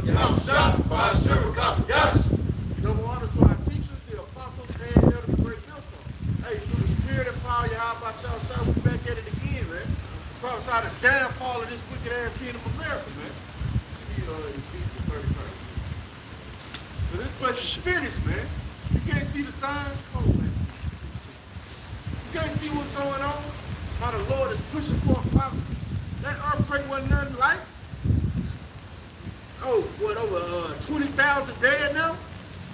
Y'all shot by a sugar copy. Yes. Number one is to our teachers, the apostles, and the great millstone. Hey, through the spirit and power, Yahweh shall shout, we back at it again, man. Prophesy the downfall of this wicked ass kingdom of America, man. See, Ezekiel 31st. But this place is finished, man. You can't see the signs. Oh, man. You can't see what's going on. How the Lord is pushing for a prophecy. That earthquake wasn't nothing like. Oh, what, over 20,000 dead now?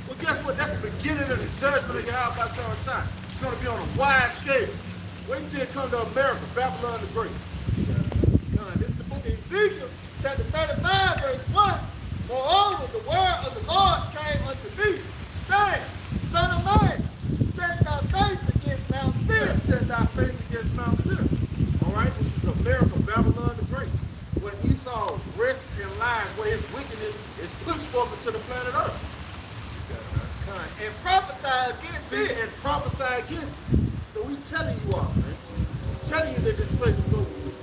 Well, guess what? That's the beginning of the judgment of Yahweh Shah Shai. It's going to be on a wide scale. Wait till it comes to America, Babylon the Great. This is the book of Ezekiel, chapter 35, verse 1. Moreover, the word of the Lord came unto me, saying, Son of man, set thy face against Mount Seir. Set thy face against Mount Seir. All right, this is America, Babylon the Great. When Esau rests and lies, where his wickedness is pushed forth into the planet Earth. And prophesy against it. And prophesy against it. So we telling you all, man. We telling you that this place is over with.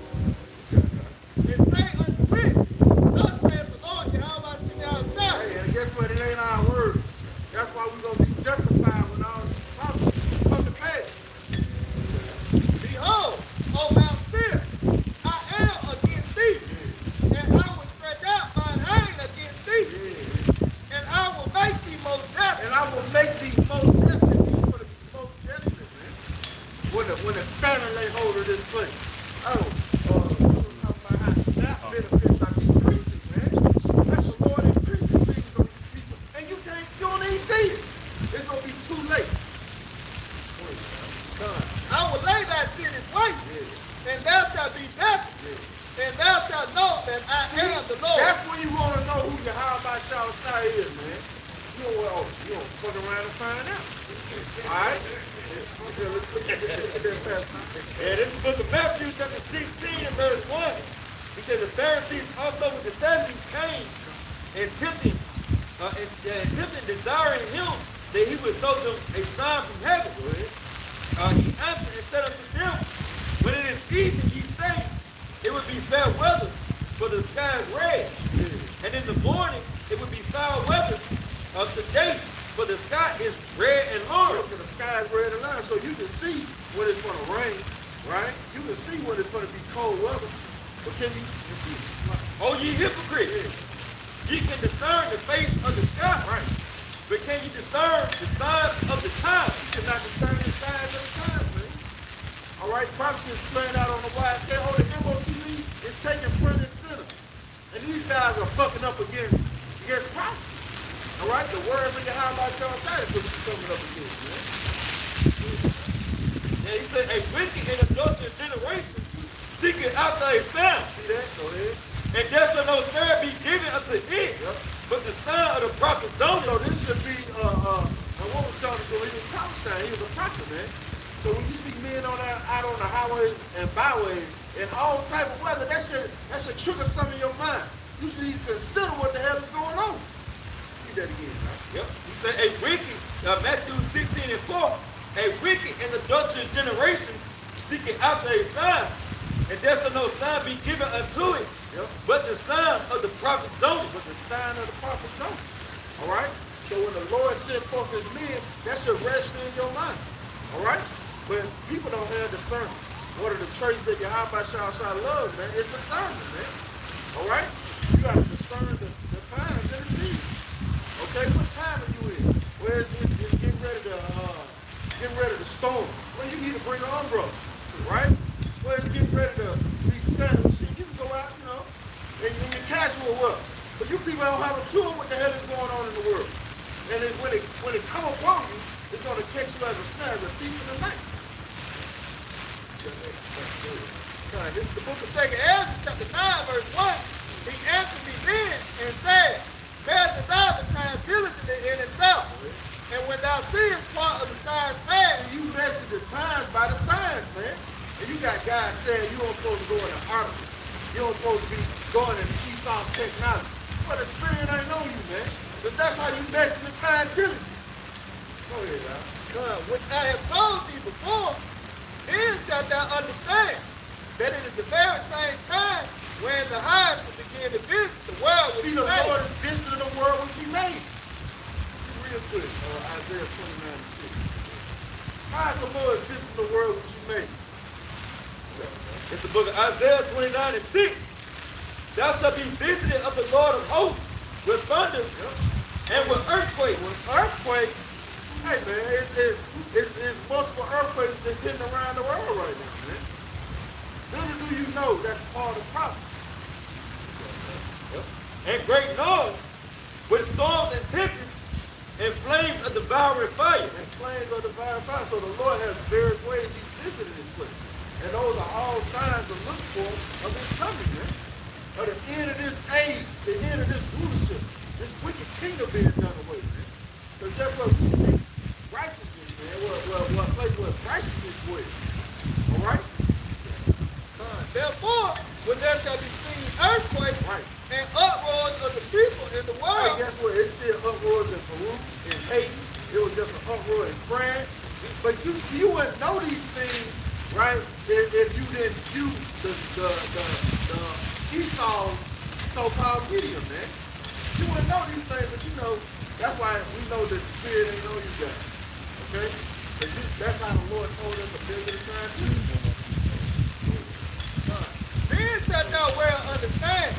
And say unto me, thus saith the Lord, Yahweh Shah Shai. Hey, and guess what? It ain't our word. That's why we're going to be justified when all these prophecies come to pass. Behold, O Mount Seir, I am against thee, and I will stretch out mine hand against thee, and I will make thee most desolate. And I will make thee most desolate. See, for the most desolate, man. When the famine lay hold of this place. Oh, talking about how SNAP benefits are decreasing, man. That's the Lord increasing things on these people. And you don't even see it. It's going to be too late. I will lay thy cities waste, and thou shalt be desolate, and thou shalt know that I am the Lord. That's when you want to know who Yahweh Shah Shai is, man. You don't fuck around and find out. All right? Yeah, this is the book of Matthew, chapter 16 and verse 1. He said the Pharisees also with the Sadducees came and tempting, desiring him that he would show them a sign from heaven. He answered and said unto them, when it is evening, ye say, it would be fair weather, for the sky is red. And in the morning, it would be foul weather today, for the sky is red and orange. For the sky is red and orange, so you can see when it's going to rain, right? You can see when it's going to be cold weather. But can you see? Oh, ye hypocrites! Ye can discern the face of the sky, right? But can you discern the signs of the times? You cannot discern the signs of the times, man. All right, prophecy is playing out on a wide scale. Oh, the MOTV is taking front and center. And these guys are bucking up against prophecy. All right, the words of Yahweh Shah Shai is what you're coming up against, man. And he said, a wicked and adulterous generation seeketh after a sign. See that? Go ahead. And there shall no sign be given unto it, but the sign of the prophet Jonah. So this should be, and what was Jonah doing? He was prophesying. He was a prophet, man. So when you see men out on the highways and byways in all type of weather, that should trigger something in your mind. You should need to consider what the hell is going on. Read that again, right? Yep. He said, a wicked, Matthew 16 and 4, a wicked and adulterous generation seeking after a sign, and there shall no sign be given unto it, but the sign of the prophet Jonah. But the sign of the prophet Jonah. All right? So when the Lord sent forth his men, that should register in your mind. All right? But people don't have discernment. One of the traits that Yahweh Shah Shai loves, man, is discernment, man. All right? You got to discern the times and the seasons. Okay, what time are you in? Well, it's getting ready to storm. Well, you need to bring an umbrella, right? Well, it's getting ready to be sunny. So you can go out, in your casual weather. But you people don't have a clue what the hell is going on in the world. And when it come upon you, it's going to catch you as a snare, as a thief in the night. This is the book of 2 Ezra, chapter 9, verse 1. He answered me then and said, measure thou the time diligently in itself. And when thou seest part of the signs pass, you measure the times by the signs, man. And you got guys saying you don't supposed to go in the article. You don't supposed to be going in the Esau's technology. But the spirit ain't on you, man. But that's how you measure the time diligently. Go ahead, man. Which I have told thee before, then shalt thou understand that it is the very same time when the highest will begin to visit the world which See, he the made. Lord is visiting the world which he made. Real quick, Isaiah 29:6. How is the Lord visiting the world which he made? It's the book of Isaiah 29:6. Thou shalt be visited of the Lord of hosts with thunder and with earthquakes. With earthquakes, hey man, it's multiple earthquakes that's hitting around the world right now, man. Little do you know that's part of the prophecy. And great noise with storms and tempests and flames of devouring fire. And flames of divine fire. So the Lord has various ways he's visited this place. And those are all signs to look for of his coming, man. Of the end of this age, the end of this rulership, this wicked kingdom being done away, man. Because that's what we see. Righteousness, man. What place where righteousness dwells. All right? Therefore, when there shall be seen earthquakes Right. and uproars of the people in the Hey, world, guess what? It's still uproars in Peru, in Haiti. It was just an uproar in France. But you wouldn't know these things, right, if you didn't use the Esau's so-called media, man. You wouldn't know these things, but you know, that's why we know the spirit ain't on you guys. Okay? That's how the Lord told us a million times. then shalt thou well understand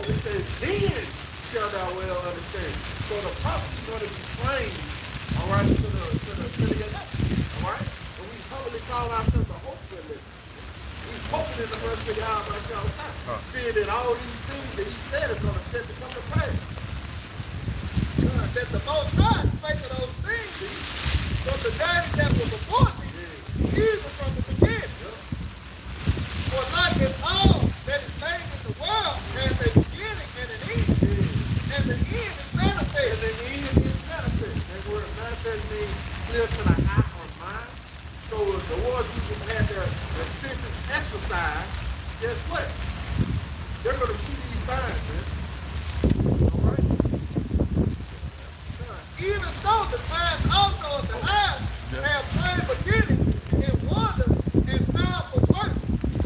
It says, then shall thou well understand. So the prophecy is going to be plain, all right, to the elect, all right? And we humbly call ourselves the hopeful elect. We hoping in the mercy of Yahweh shall shine, seeing that all these things that he said is going to set to come to pass. that the Most High spake of those things from the days that were before thee, even from the beginning. For like as all that is made in the world has a beginning and an end, and the end is manifest. And the end is manifest. That word manifest means clear to the eye or mind. So if the ones who had their senses exercised, guess what? They're going to see these signs, man. All right? Even so, the times also of the eyes have plain beginnings and wonder and powerful works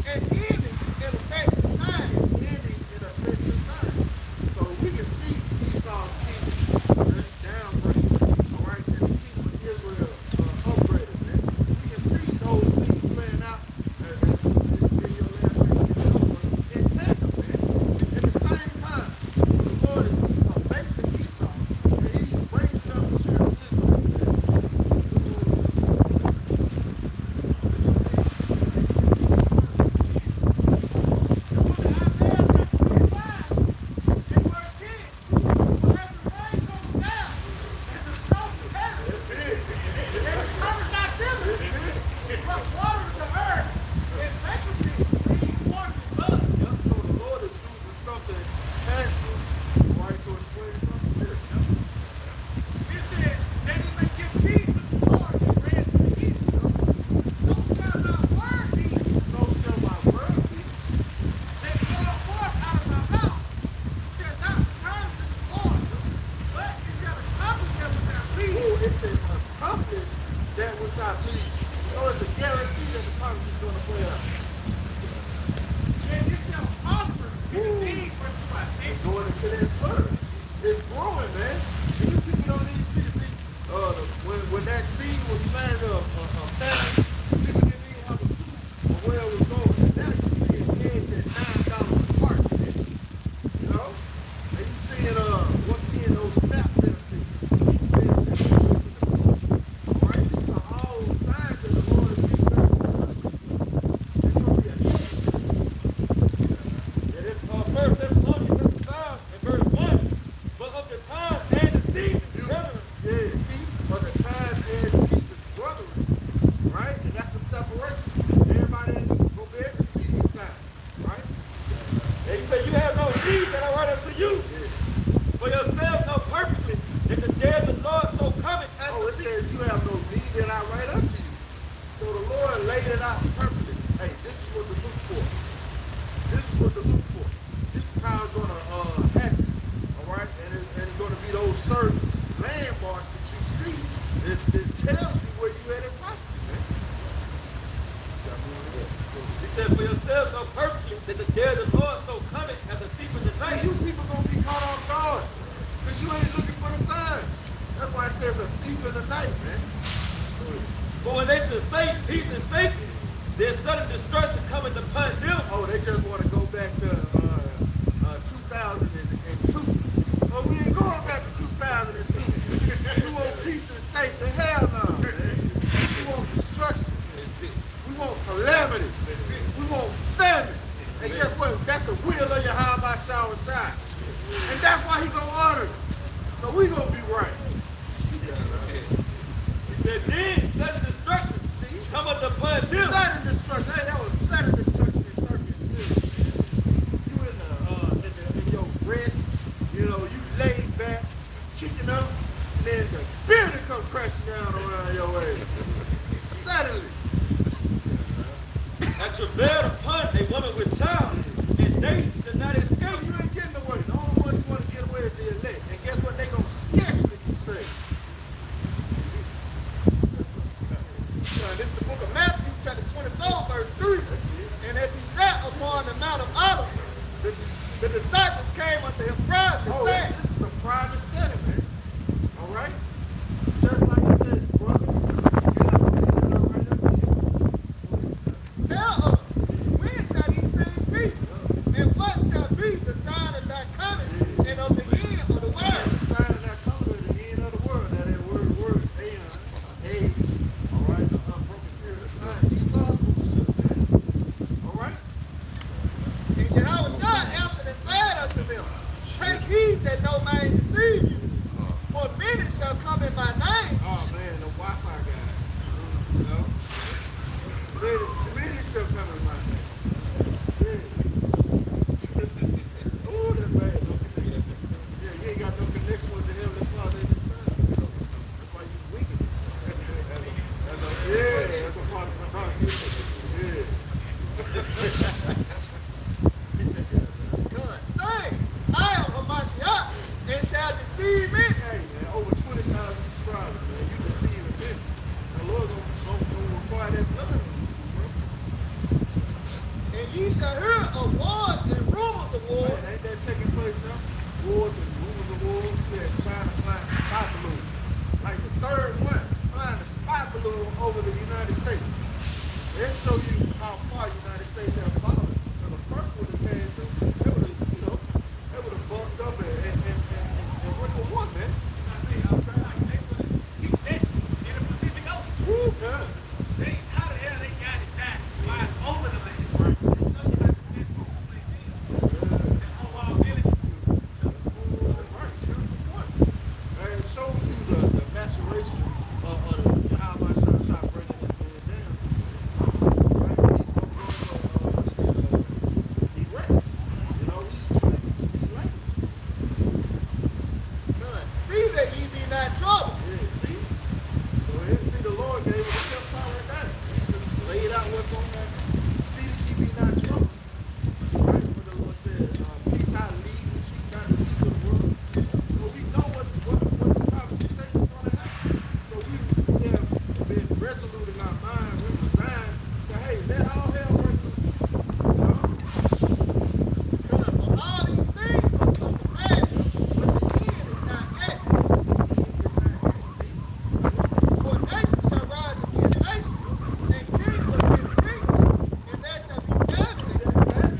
and endings and effects and signs. Endings and effects and signs. So we can see Esau's kingdom downgrade, all right, and the kingdom of Israel upgraded, man. We can see those things playing out in your last in tandem, man. At the same time, the Lord is facing Esau, and he's raising up the children of Israel, man. So the Lord is using something tangible, right, to explain something here. It says, that he may give seed to the sword and bread to the eater. So shall my word be So shall my word be. that goeth forth out of my mouth. It shall not return to the Lord, but it shall accomplish that which I please. Oh, it says accomplish that which I please. So it's a guarantee that the promise is going to play out. And it shall prosper in the thing whereto I sent you. Going into that flourish. It's growing, man. These people don't even see. When that seed was planted of famine, people didn't even have a clue of where it was going. And now you see it eggs at $9 a carton, man. You know? And you seeing once again those SNAP benefits. All right, these are all signs that the Lord is giving us. It's going to be a It is 1 Thessalonians chapter 5 and verse 1. But of the times and the seasons, brethren, yeah, see, for the times and seasons, brethren, right? And that's a separation. Everybody ain't gonna be able to see these signs, right? and he said, you have no need that I write unto you. Yeah. For yourself know perfectly that the day of the Lord so cometh as Oh, a it thief. says you have no need that I write unto you. So the Lord laid it out perfectly. Hey, this is what to look for. This is what to look for. This is how it's gonna happen. All right, and it's gonna be those certain landmarks that you see. It tells you where you at in prophecy, man. He said, for yourself know perfectly that the day of the Lord says a thief in the night, man. But when they should say peace and safety, then sudden destruction cometh upon them. Oh, they just want to go back to 2002. Oh, we ain't going back to 2002. We want peace and safety. Hell no, man. We want destruction. We want calamity. We want famine. And guess what? That's the will of your how about shower side. And that's why he gonna honor it. So we gonna be right. He said, then sudden destruction cometh upon them. Sudden destruction. Hey, that was sudden destruction in Turkey and Syria. You in your rest, you know, you laid back, kicking up, and then the building comes crashing down around your way. Suddenly. I travailed upon a woman with child, and they should not escape. You ain't getting away. The only ones you want to get away is the elect. And guess what? They gonna scarcely be saved. This is the book of Matthew, chapter 24, verse 3. And as he sat upon the Mount of Olives, the disciples came unto him privately, saying, this is a private setting, man. All right? Just like it says, brother, you got to open it up right up to you. tell us, when shall these things be? And what shall be the sign of thy coming and of the end of the world? The sign of that color at the end of the world. Now that word, age, all right, the unbroken period of time. Esau, all right? And Yahushua answered and said unto them, take heed that no man deceive you. For many shall come in my name. Oh man, the Wi-Fi guy. You know? Many shall come in my name. Yeah. Ooh, that's bad. No connection. Yeah, you ain't got no connection with the Heavenly Father and the Son. That's why you weaken. Yeah, that's what part of my heart is. Yeah. God, say, I am Hamashiach, and shall deceive many. Hey man, over 20,000 subscribers, man. You deceiving many. The Lord gonna require that blood on you, bro. And ye shall hear of wars and rumors of wars. Man, ain't that taking place now? Wars and rumors of wars. Yeah, China flying a spy balloon. Like the third one, flying a spy balloon over the United States. That show you how far the United States have fallen. Now, the first one that came through, they would have, you know, they would have bumped up and went to war, man. Woo, man. How the hell they got it back? Why it's over the land? Right. It's something like the next one place in. And all our villages. Right, beautiful point. And it shows you the maturation of how my shot bringing this man down to. Right? Erect. You know, he's trained. He's language. God, see that ye be not troubled. Yeah, see? So here, see, the Lord gave us a kept calling down. He just laid out what's on that. See that ye be not troubled. Right? When the Lord said, peace I leave with you, not the peace of the world. Well, we know what the prophecy says is going to happen. So we have been resolute in our mind, we resigned, say, hey, let all hell break loose. You know? God, for all these things must come to pass, but the end is not yet. For nation shall rise against nation, and kingdom against kingdom, and there shall be famine.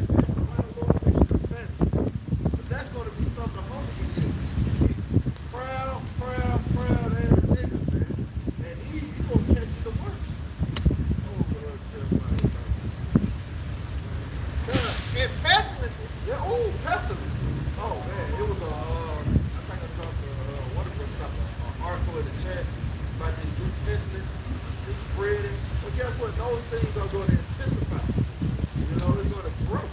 But that's going to be something humble to you. Proud ass niggas, man. And he going to catch you the worst. Oh, Lord, Jeremiah. God, and pestilences. Yeah, oh, pessimist. Oh, man, it was I think I dropped one of them dropped an article in the chat about these new pestilence, the spreading. But guess what? Those things are going to intensify. You know, it's going to grow.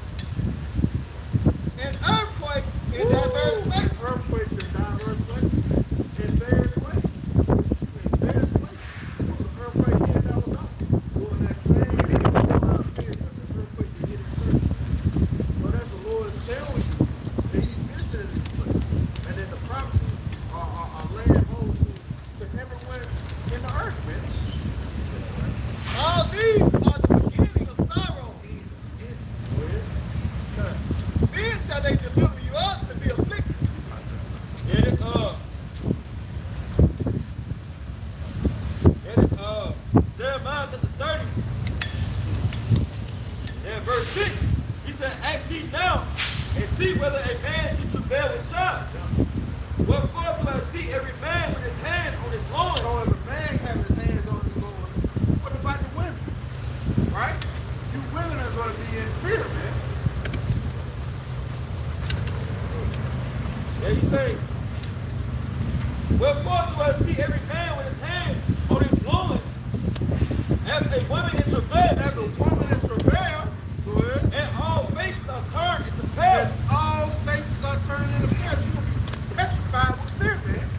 And earthquakes in diverse places. Earthquakes in diverse places. In various ways. In various places. There was an earthquake here in Alabama. During that same period, the earthquake that hit in Turkey. So that's the Lord showing you that he's visiting this place. And then the prophecies are laying hold to everywhere in the earth, man. All these are the beginning see whether a man can travail with child. Wherefore do I see every man with his hands on his loins? So if a man have his hands on his loins, what about the women? Right? You women are going to be in fear, man. Yeah, you say, wherefore do I see every man with his hands on his loins, as a woman in travail, As a woman in travail, go ahead. and all faces are turned into pale. And all faces are turned into pale. You're going to be petrified with fear, man.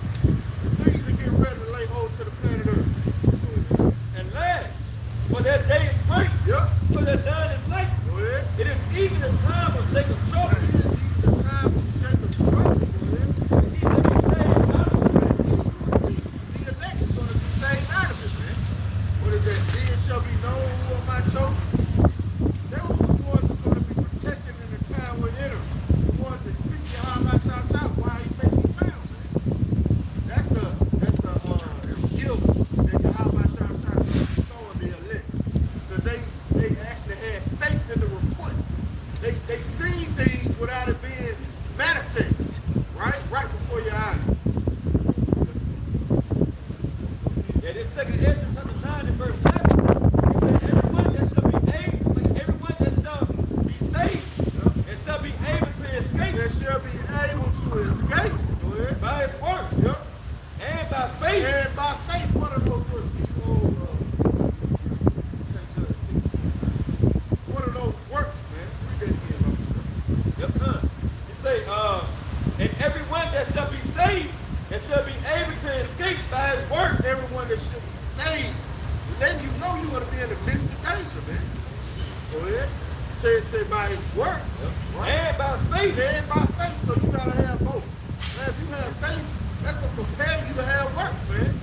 Things are getting ready to lay hold to the planet Earth. And last, for that day is great, Yep. for that dawn is light. Go ahead. It is even the time of Jacob's trouble. This is the time of Jacob's trouble. Go ahead. And he shall be saved out of it. The elect is going to be saved out of it, man. What is that? Then shall be known who are my chosen. They were the ones who are going to be protected in the time within them. The ones that seek Yahweh shout while he may be found, man. That's the gift that Yahweh shout bestowing the elect. Because they actually had faith in the report. They seen things without it being manifest, right? Right before your eyes. Yeah, this second Ezra chapter 9 and verse 7. He said, everyone that shall be able, everyone that shall be saved and shall be able to escape They shall be able to escape. Go ahead. by his word Yep. and by faith. And by faith, one of those works. One of those works, man. Read that again, brother. Yep, come. He say, and everyone that shall be saved and shall be able to escape by his word. Everyone that should be saved, letting you know you're going to be in the midst of danger, man. Go ahead. Say by his works. Right? And by faith. And by faith, so you got to have both. Man, if you have faith, that's going to prepare you to have works, man.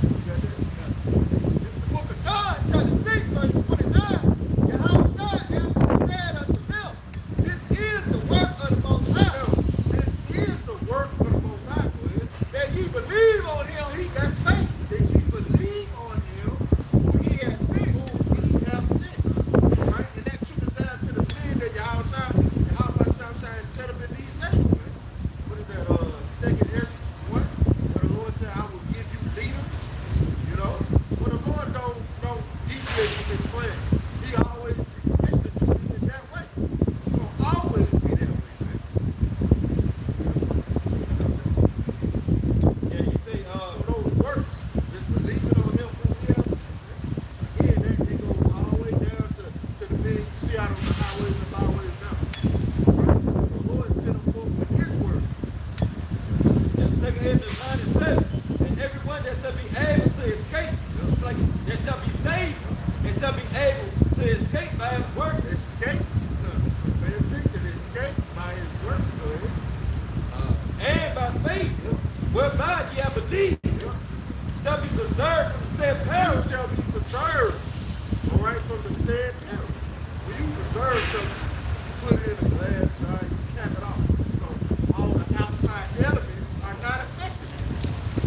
This is the book of John, chapter 6, verse 29. Yahweh answered and said unto them, this is the work of the Most High, This is the work of the Most High, go ahead. that ye believe on him, That's faith. That you believe on him who he has sent. who he have sent. Right? And that trickles down to the men that Yahweh set up in these days, man. What is that? Second Ezra 1, where the Lord said, I will give you leaders. You know? But the Lord don't deviate from his plan. He always instituted it that way. It's gonna always be that way, man. Yeah, he say, So those works, just believing on him who he has. Again, they go all the way down to the men you see out on the highways and byways now. Right? The Lord sent them forth with his word. and second Ezra 9 and 7, and everyone that shall be able to escape, it's like that shall be saved and shall be able to escape by his word. Escape. Pay attention. Escape by his works. Go ahead. And by faith, whereby ye have believed, shall be preserved from the said You peril. shall be preserved. All right, from the said peril. When you preserve something, you put it in a glass jar and you cap it off. So all the outside elements are not affected.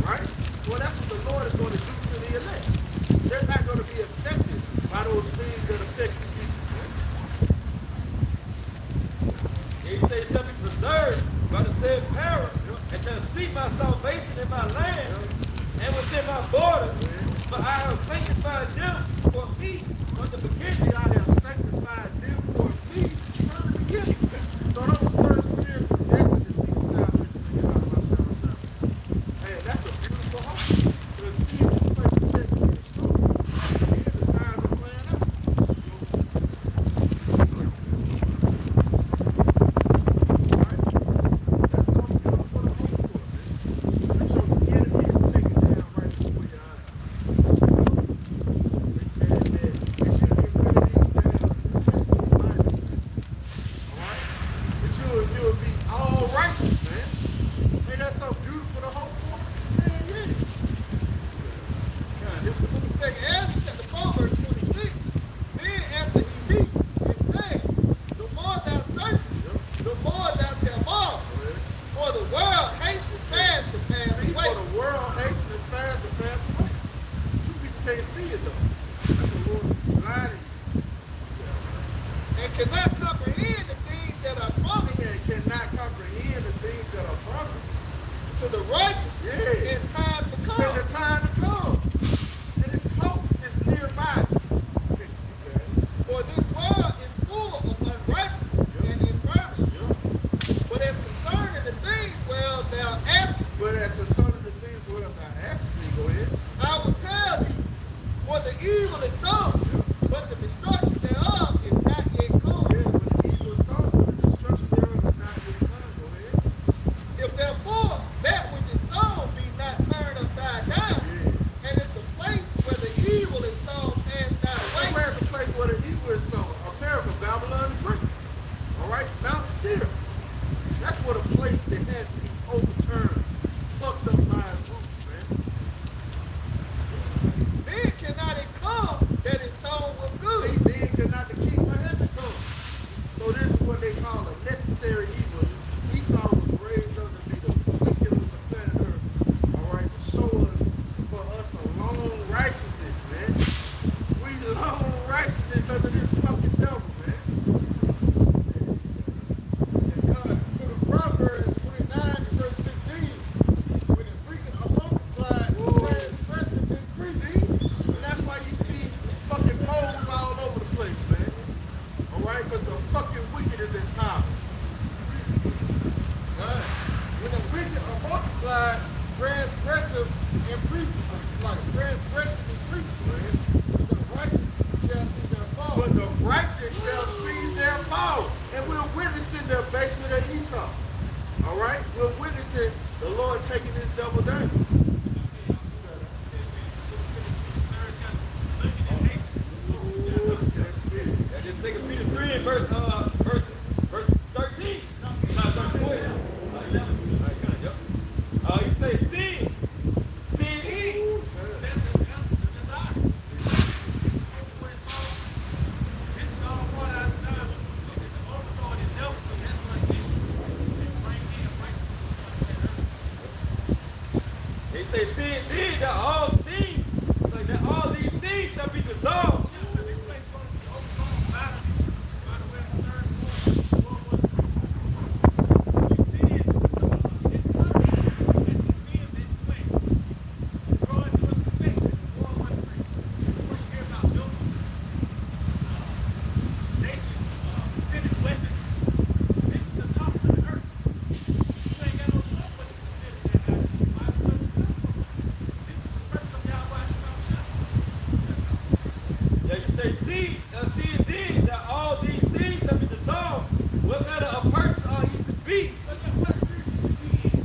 Right? Well, that's what the Lord is going to do to the elect. They're not going to be affected by those things that affect the people. And he said, shall be preserved by the said peril, and shall see my salvation in my land and within my borders. For I have sanctified them for me from the beginning. I have sanctified them for me from the beginning. So those first spirits from Jesse to see the salvation of Yahweh. Hey, that's a beautiful hope. Because see, this place is set to be destroyed. And the signs are playing out. Alright? That's something beautiful to hope for, man. So the enemy is taken down right before your eyes. You'll be all righteous, man. Ain't that so beautiful to hope for? Man, yeah. God, this is the book of 2nd Ezra, chapter 4, verse 26. Then answered he me and said, the more thou searchest, the more thou shalt marvel. For the world hastens fast to pass See, away. for the world hastening fast to pass away. You people can't see it, though. That's the Lord blinding you. And cannot comprehend the things that are promised. Man cannot righteous Yeah. in time to In come. the time to come. And it's close. It's nearby. For this world is full of unrighteousness and infirmity. But as concerning the things well thou askest, But as concerning the things whereof thou askest me, go ahead. I will tell thee, for the evil is sown, but the destruction thereof is not yet come. Yeah, but the evil is sown, but the destruction thereof is not yet come. Go ahead. If therefore that which is sown be not turned upside down, and if the place where the evil is sown pass not away, Where's the place where the evil is sown? America, Babylon, and Greece. All right, Mount Seir. That's what a place that has been overturned, plucked up by its roots, man. then cannot it come that is sown with See, good. then cannot the king of heaven come. So this is what they call a necessary evil. Esau was raised up to be the wicked of the planet Earth. All right, to show us, for us, the long righteousness, man. We long righteousness because of this fucking devil, man. And God's book of Proverbs 29 and verse 16, when the wicked are multiplied, transgression increases. See? And that's why you see fucking moles all over the place, man. All right, because the fucking wicked is in power. Right. When the wicked are multiplied, transgressive increases. It's like transgression increases. But the righteous shall see their fall. But the righteous shall see their fall. And we're witnessing the basement of Esau. All right? We're witnessing the Lord taking this devil down. That's spirit. That's just 2 Peter 3 and verse 13. No, 12. 11. All right, kind of, yep. He says, sin. Sin. That's the desires. This is all part of our desire. It's the overthrow of this devil, so that's what it is. And bring this righteousness. He says, sin did that all things, so that all these things shall be dissolved. Yeah, this place is going to be overthrown by the way of the third and fourth one. You see it, it's perfect. That's the sin that you went. Growing towards perfection, 413. Before you hear about Joseph's nations sending weapons, this is the top of the earth. You ain't got no choice but to consider that God is the Bible doesn't come from. This is the purpose of Yahweh Shalom Shalom. Yeah, you say, see indeed that all these things shall be dissolved. What manner of persons are ye to be? So yeah, what spirit you should be in?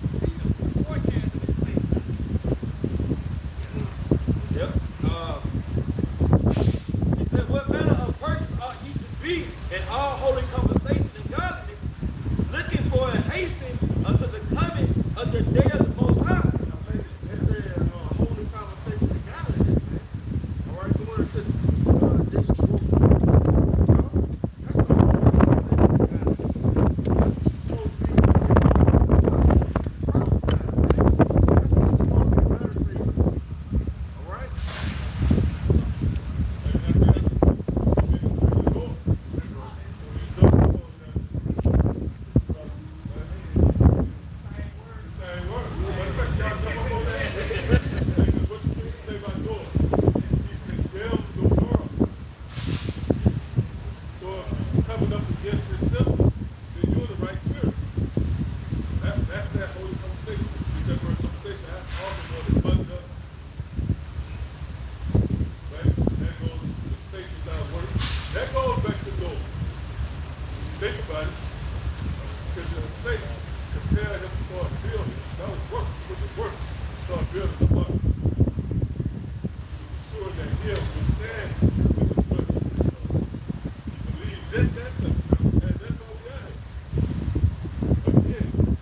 Because see the forecast of this place. Yep. He said, what manner of persons ought ye to be in all holy conversation and godliness, looking for and hasting unto the coming of the day of the Most High. That's a holy conversation in God, man. All right, going into this truth. That's a holy conversation in God. That's what you're supposed to be. Prophesy, man. That's what you're supposed to be meditating on. All right? Coming up against this system, then you're the right spirit. That's that holy conversation. That word conversation also known as conduct. Right? That goes to faith without work. That goes back to gold. Think about it. Because your faith compare him to start building. That was work. Put the work. Start building the money. Sure that he'll withstand the destruction. You believe just that stuff. And that's all we have. Again,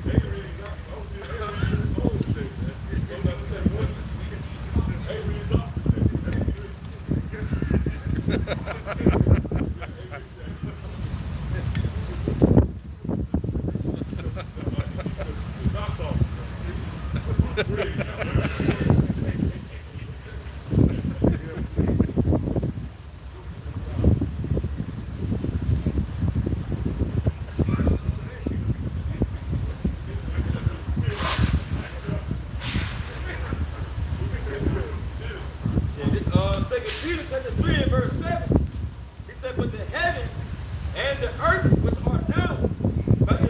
they can read out. I don't think they can read all the things, man. I'm not saying what. They read out. Knocked off. Peter chapter 3 and verse 7, he said, but the heavens and the earth which are now by the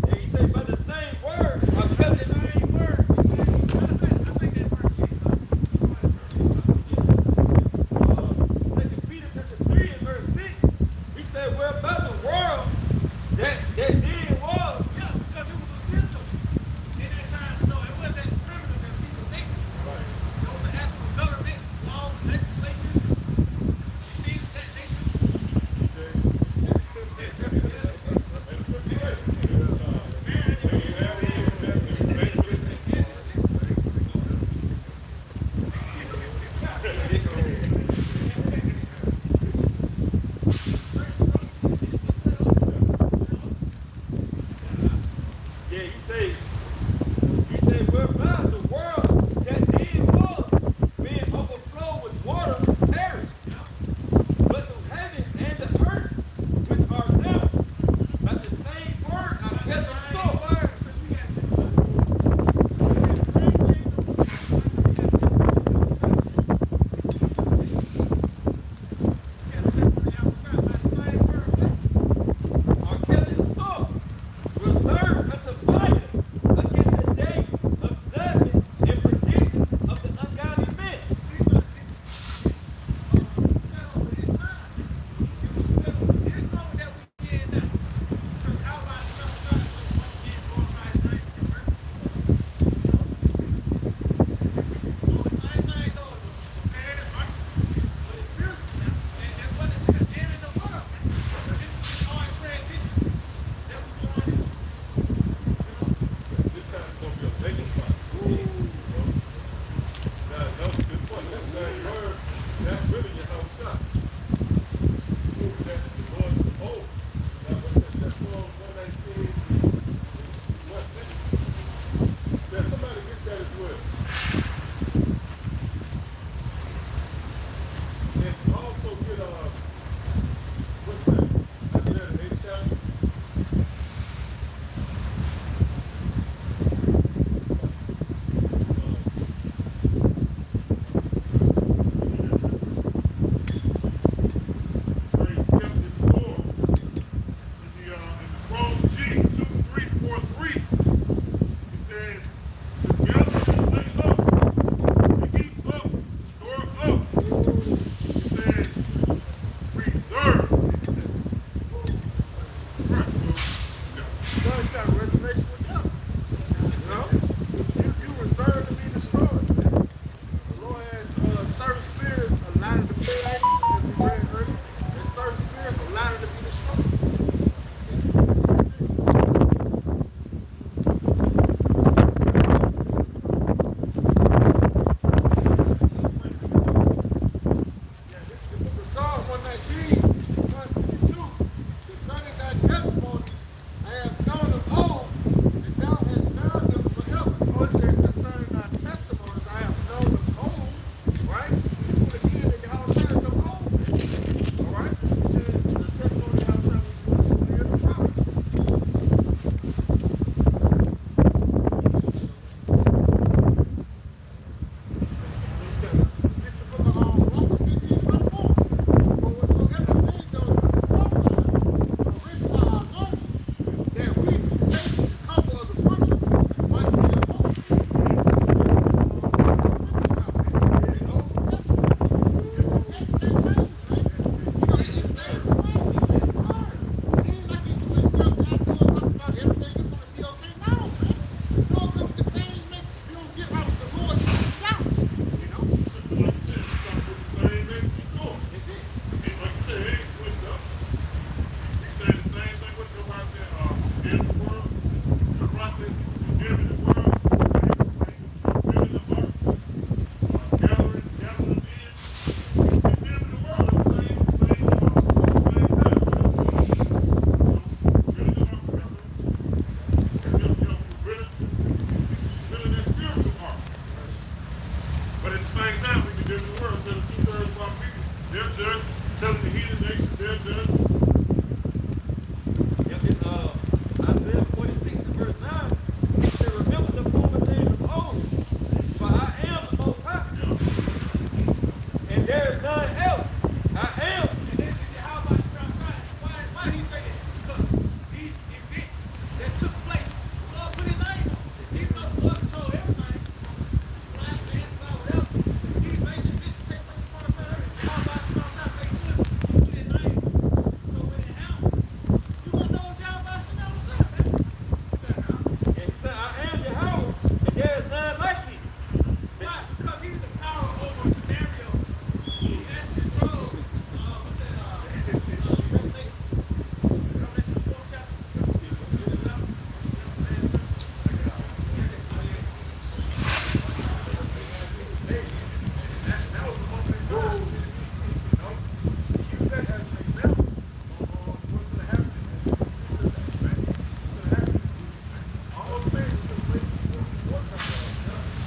and he said, by the same word are kept in Second Peter chapter 3 and verse 6, he said, whereby the world that then was, Yeah, because it was a system in that time. No, it wasn't as primitive as people think. There was an actual government, laws, and legislations, and things of that nature. yeah, he said, whereby the world that then was, being overflowed with water, perished. But the heavens and the earth, which are now, by the same word are kept in store. Are kept in store, reserved unto fire against the day of judgment and perdition of the ungodly men. This time it's gonna be a vacant spot. Now, that was a good point. That same word, that's really your house shot. That the Lord is old. Now, what's that? That's Psalm 119. What? Yeah, somebody get that as well. And also get, what's that? I did that in 8th chapter. Very kept in store. In the Scrolls G 2343, it says, together lay up, to heap up, store up. It says, reserve. Right, so, yeah. You got a reservation with them. You know? You reserved to be destroyed, man. The Lord has certain spirits allotted to be active, as we read earlier. There's certain spirits allotted to be destroyed. The Psalm 119, 1 2, concerning thy testimonies, I have known of old, and thou hast found them forever. Oh, it said, concerning thy testimonies, I have known of old, right? You do it again, then your house has no old. All right? It says, the testimony of house has clear the promise. It's the book of Romans 15, verse 4. For whatsoever the heathen nations, their judgment. Yep, it's Isaiah 46 and verse 9. He said, remember the former things of old, for I am the Most High, and there is none else. I am. And this is how about outside. Why he say this? Because these events that took place, the Lord put his name on. Even though the Lord control everything, flies, sands, fly, whatever, these major events that take place upon the earth, how about outside make sure he put his name on. So when it happens, you gonna know it's how about outside, man. And he said, I am Yahweh, and there is none like me. Why? Because he's the power over scenarios. He has control. What's that? Revelation. Revelation 4th chapter. That was the moment in time. Use that as an example on what's going to happen in the future. What's going to happen? All those things that took place before time,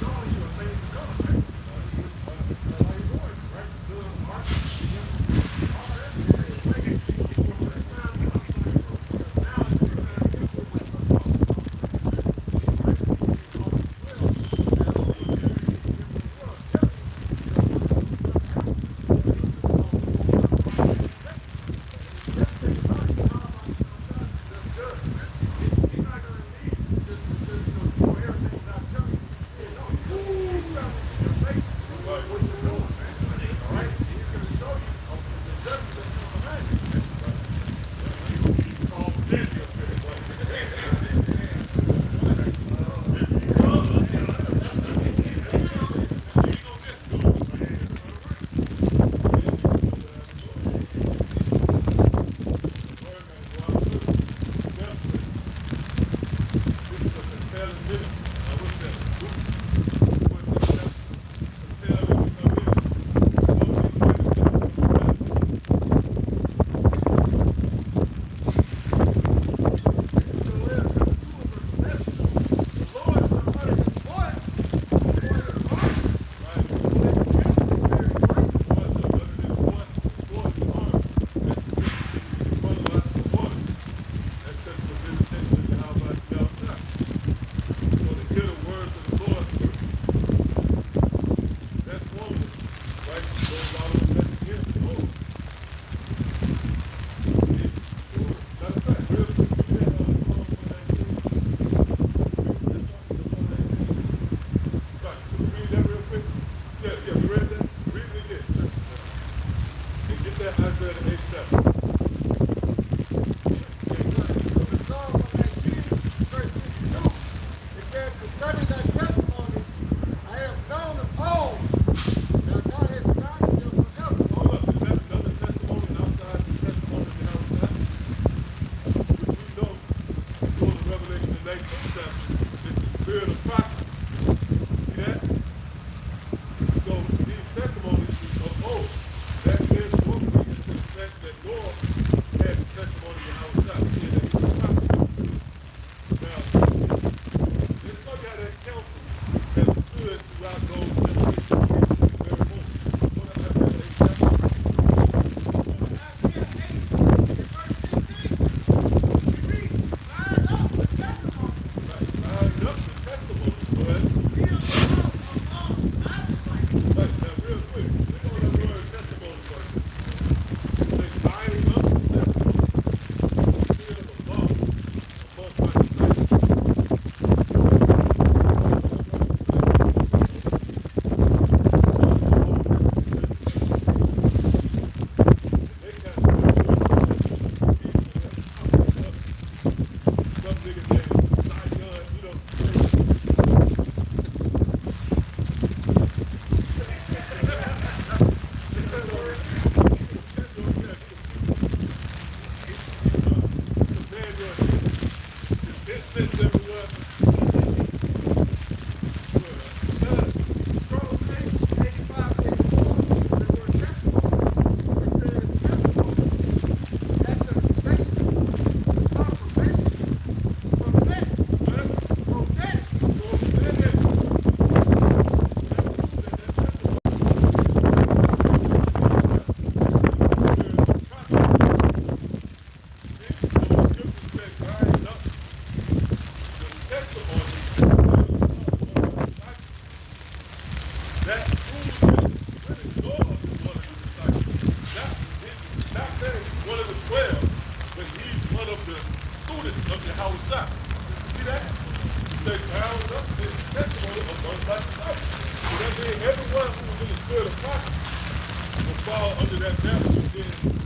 showing you the things to come, right? Like yours, right? The ark, all that is waiting for that time to come. Now it's the time to get what we're talking about. Concerning thy testimonies, I have known of old. Now God has not them forever. Hold up, is that another testimony outside the testimony that I was at? Which we know, before the Revelation in 19th chapter, is the spirit of prophecy. See that? So these testimonies of old, that is what we can the fact that Noah had the testimony of outside. He said that he was a prophet. Now, let's look at that council that stood throughout those generations to the very moment. So that's that 8th chapter. Isaiah 8, in verse 16, we read, "Bind up the testimony, Right. Lined up the testimony. Go ahead. seal among thy disciples." Right. Now, real quick, look on that word testimony first. Say, binding up students of the house side. See that? They bound up in the testimony of one by itself. So that means everyone who was in the spirit of prophecy will fall under that banner of being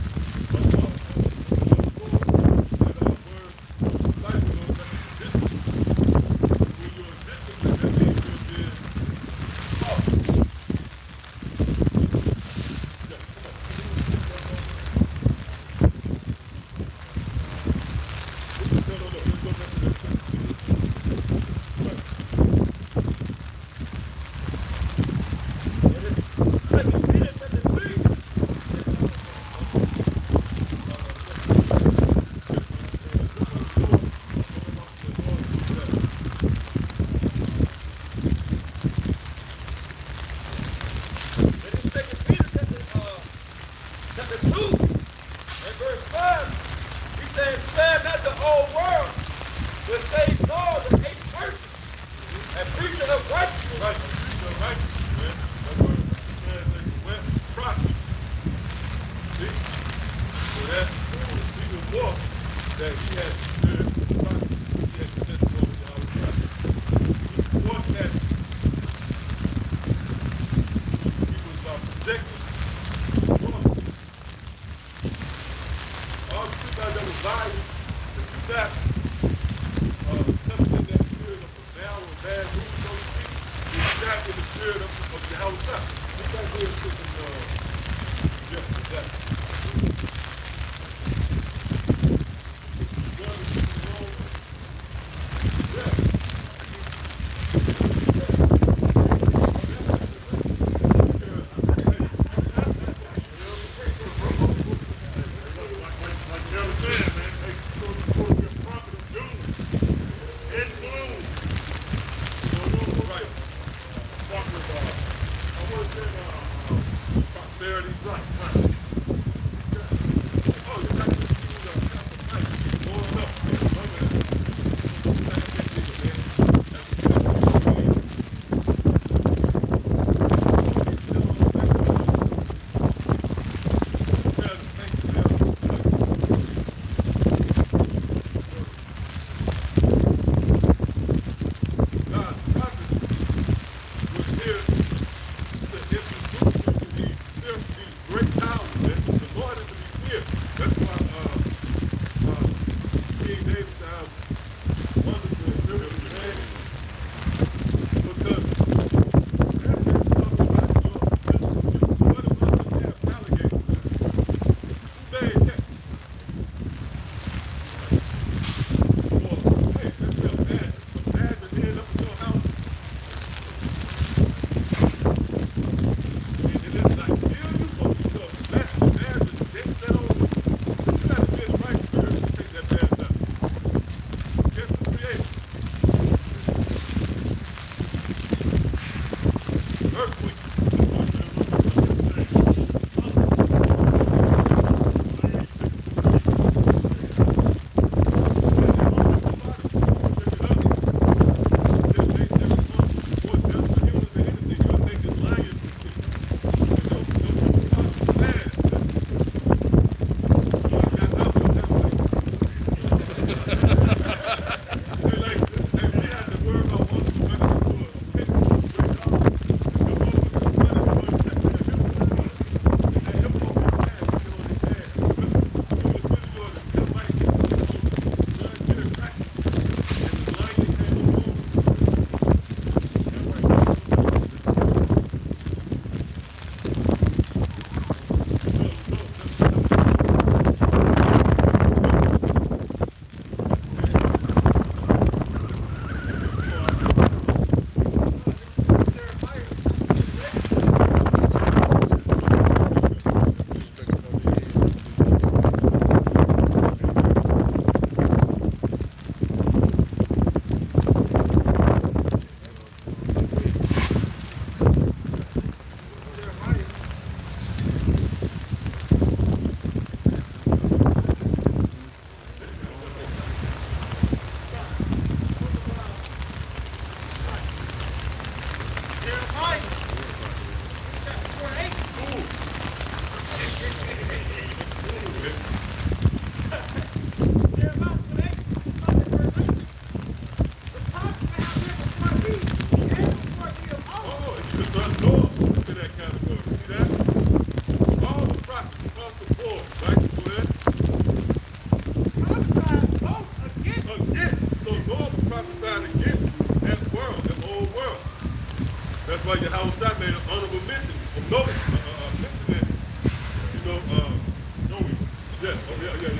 Yep,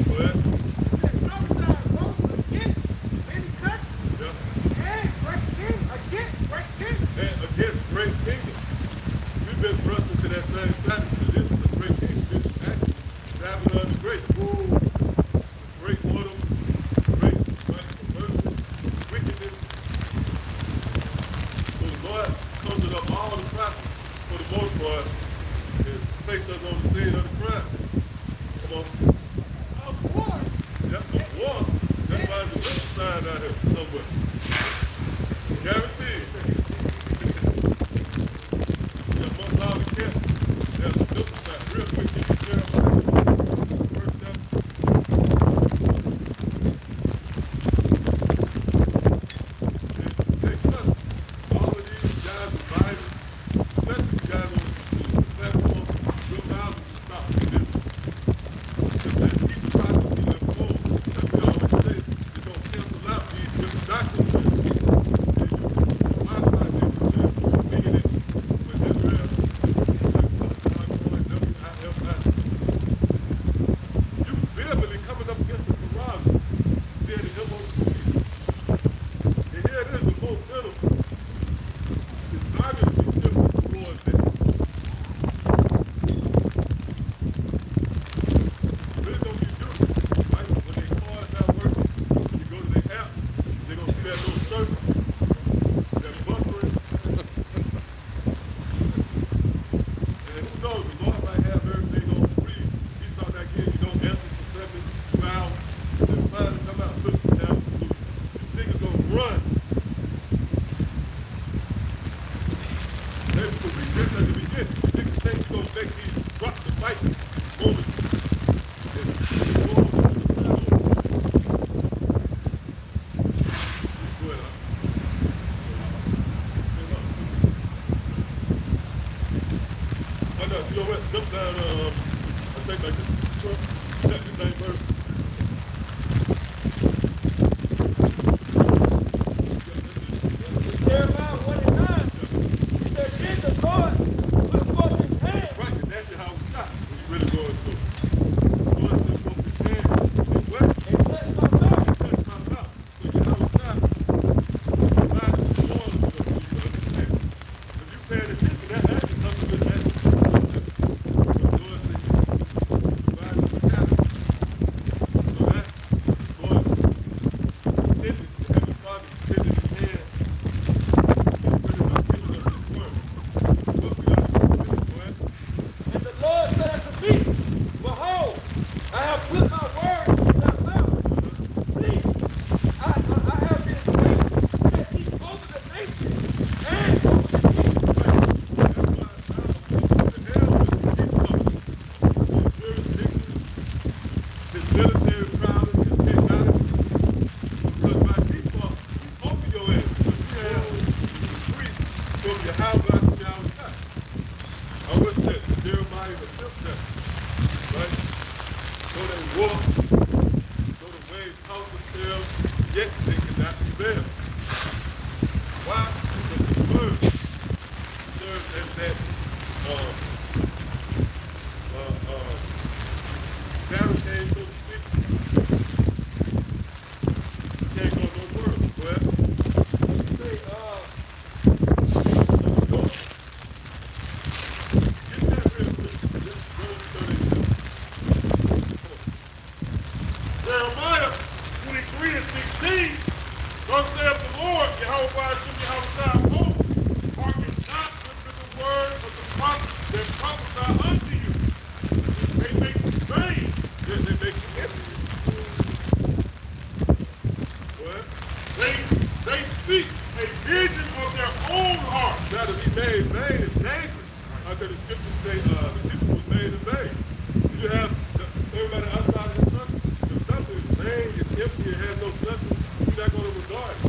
boy. It said prophesy both against many countries Yeah. and great kingdoms, against great kingdoms. And against great kingdoms. We've been thrust into that same status. So this is a great kingdom. This is actually Babylon the Great. Great order, great perversion, wickedness. So the Lord conjured up all the prophets for the most part and placed us on the scene of the crime. Come on. Of war. Yep, of war. That's why there's a witness sign out here somewhere. Guaranteed. Yeah, amongst all the camp, there's a witness sign. Real quick, get the Jeremiah, first chapter. Hey, trust me, all of these guys in Bible, especially the guys on the platform, your mouths will stop this. That teacher prophecy unfold, like we always say, it's going to cancel out these different doctrines. And you modify this, meaning it with Israel, you vehemently coming up against the Quran, then the MOC. And here it is, the most middle is obviously shifting towards that. Really don't need to do it. Right? When they cards not working, you go to their app, they're going to see that little circle, that buffering. And who knows, the Lord might have everything on free. He saw that kid, you don't answer for 72 hours, then finally come out, look down, you niggas gonna run. That's what we just at the beginning. You niggas think you're gonna make these drop the fight moment. And go on to the side over. Go ahead, I know, you know what? Jump down, I think like this. Chapter 9 verse. Jeremiah 1:9. He said, then the Lord put forth his hand. Right, and that's your house shot when you really go into it. The Lord says, "Put his hand in what? And touched my mouth. Touch my mouth." So your house shot provided the spoil of it so you understand. If you paying attention, that actually comes with that. The Lord says, provided the cattle. So that the Lord extended, the Heavenly Father extended his hand and really not giving us his word. What we got to do is, go ahead. And the Lord said unto me, behold, I have put my word in thy mouth. See, I have been great set thee over the nations and over the kingdoms. That's why I don't the hell with his suffering. His jurisdiction, his military prowess, his technology. Because by default, you open your ass. But you have the free from your how about you outside. I wish that Jeremiah the 5th chapter, right? Though they walk, though the waves out themselves, yet they cannot prevail. Why? Because the word serves as that barricade, so to speak. You can't go no further. Go ahead. He say, Get that real quick. This is verse 32. Jeremiah 23 and 16. Thus saith the Lord, Yahweh Hashem Yahweh of hosts, hearken not unto the word of the prophets that prophesy unto you. They make you vain, yet they make you empty. What? They speak a vision of their own heart. Now to be made vain is dangerous. How could the scriptures say the people was made in vain? You have everybody outside of the sun. If something is vain, it's empty, it has no substance, you're not going to regard it.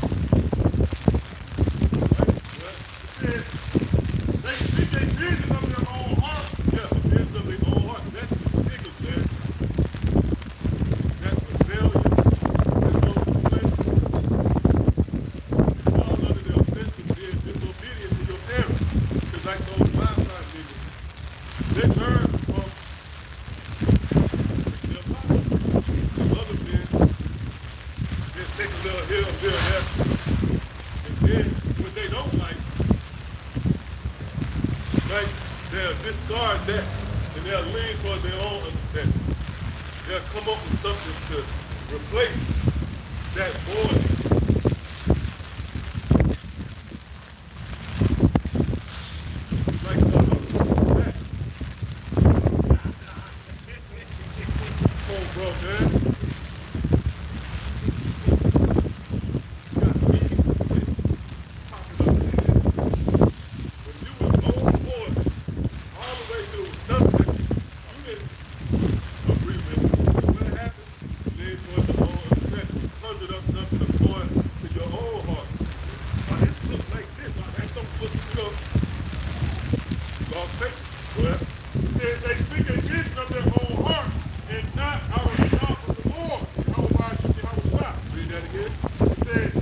Right? It says, they speak a vision of their own heart. Yeah, a vision of their own heart. That's the signal, man. That's rebellion. That's no complaint. You fall under the offense of being disobedient to your parents. Because like those wild side niggas, they learn from their lives. The other men, they take a little here, a little there, and then what they don't like, they'll discard that, and they'll lean towards their own understanding. They'll come up with something to replace that void. Like, that. Come on, bro, man. You got meetings with popping up in there. When you was on board, all the way through something you didn't agree with. What happened? Lean towards your own understanding. Conjured up something according to your own heart. Oh, this looks like this. Oh, that don't look, lost patience. Well, it says they speak a vision of their own heart and not out of the mouth of the Lord. How wise should be, how stop? Read that again. It says,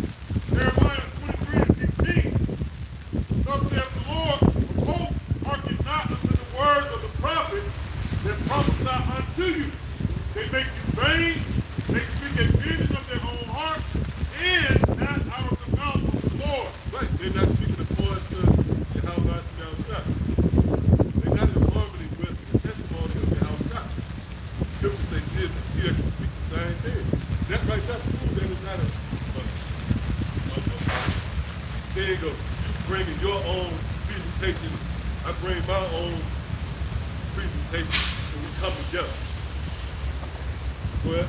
Jeremiah 23:16. Thus saith the Lord of hosts, hearken not unto the words of the prophets that prophesy unto you. They make you vain. They speak a vision of their own heart and not out of the mouth of the Lord. Right. They're not speaking according to Yahweh Shah. They're not in harmony with the testimony of Yahweh. Scripture say, see that can speak the same thing. That right there proves that it's not a thing of you bringing your own presentation. I bring my own presentation, and we come together. Well,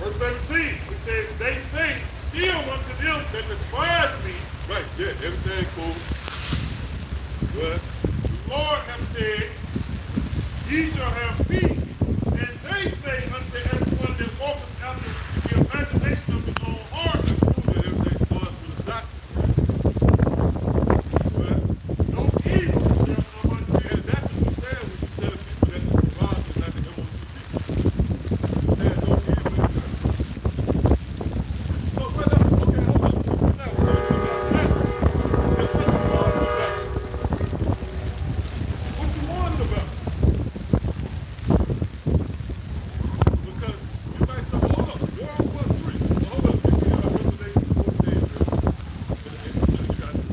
verse 17, it says, they say, still unto them that despise me. Right, yeah, everything cool. Well, the Lord hath said, ye shall have peace. And they say unto everyone that walketh after the imagination of his own heart, that proves that everything starts with a doctrine. Well, no evil shall come unto you. And that's what you said when you tell people that the Bible is not the M.O.T. You said no evil is not. So, brother, okay, hold on. We're not worried about that. That's what you warned about. What you warned about? Because you might say, hold up, you're on plus 3. Hold up, give me Revelation 14. You got it.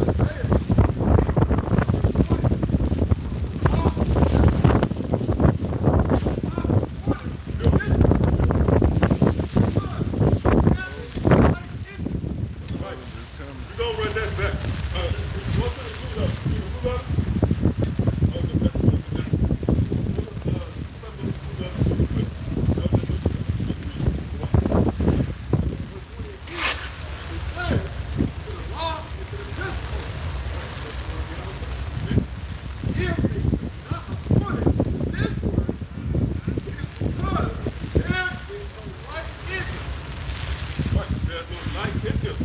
Isaiah. Right. We're going to run that back. Go to the blue up. See the blue up? Okay, that's what it is. Right, there's no life in them.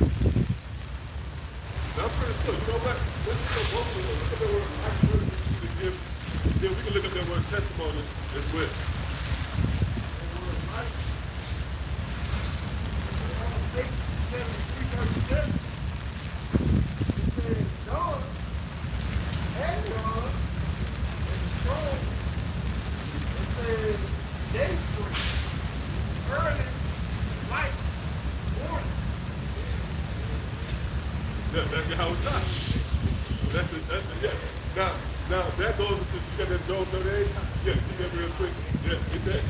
Now, I'm pretty sure, you know what? Let's look at that word, I really need you to give, then we can look at that word testimony as well. Yeah, that's how it's done. Yeah. Now that goes into, you got that Job 38? Yeah, get that real quick. Yeah, get that.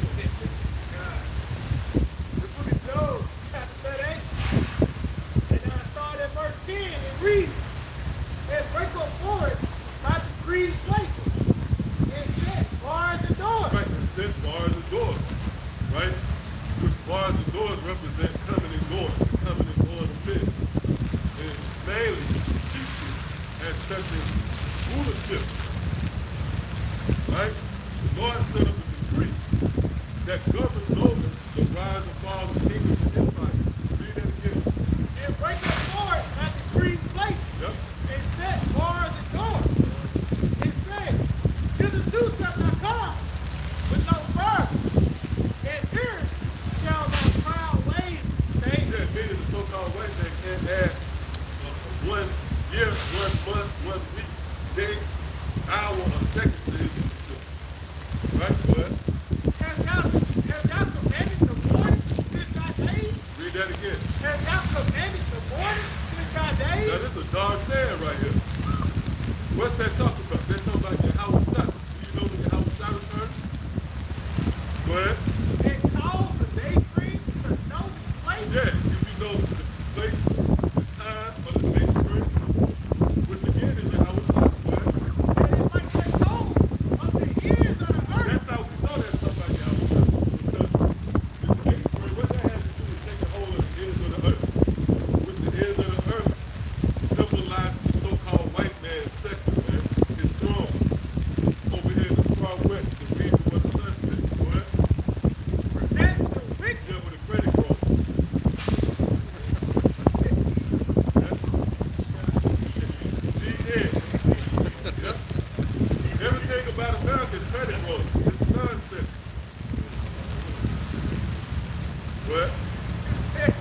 The book of Job, chapter 38. And I start at verse 10 and read. And break up forward by decreed place. And set bars and doors. Right, and set bars and doors. Right? Which bars and doors represent coming and going of men. And mainly teaching and touching rulership. Right? The Lord set up a decree that governs over the rise and fall of kingdoms and empires. Read that again. And break up forward by decreed place. Yep. And set bars and doors. And said, hitherto shalt thou come with no burden. And here shall thy proud ways stay. Yeah, meaning the so-called way they can't add 1 year, 1 month, 1 week, day, hour, or second to his God said right here. What's that talking about? That's talking about your house shot. Do you know when your house shot returns? Go ahead. It caused the day spring to know its place. Yeah, if you know the place, the time of the day spring, which again is your house shot. Go ahead. And it might take hold of the ends of the earth. That's how we know that's talking about your house shot. Because the day spring, what that has to do with taking hold of the ends of the earth. Which the ends of the earth symbolize the so-called white man's sector, man. His throne over here in the far west, the region where the sun sets. Go ahead. That the wicked Yeah, with the credit roll. Everything about America is credit roll. It's sunset. What? said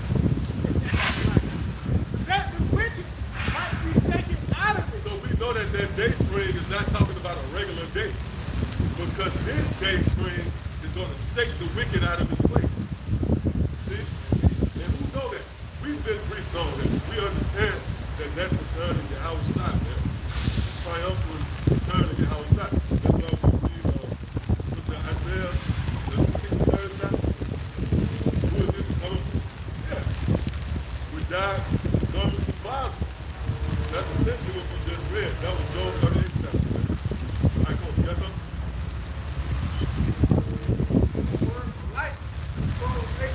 that the wicked might be shaken out of it. So we know that that day spring is not talking about a regular day. Because this day spring is going to shake the wicked out of his place. See? And who know that? We've been briefed on that. We understand that that's concerning your house shot, man. Triumphant return of your house shot. That's why we read with the Isaiah, the 63rd chapter. Who is this coming from? Yeah. We died, garments and bodies. That's essentially what we just read. That was Job 38 chapter, man. All right, cool. You got something? Words of life. Psalms 8.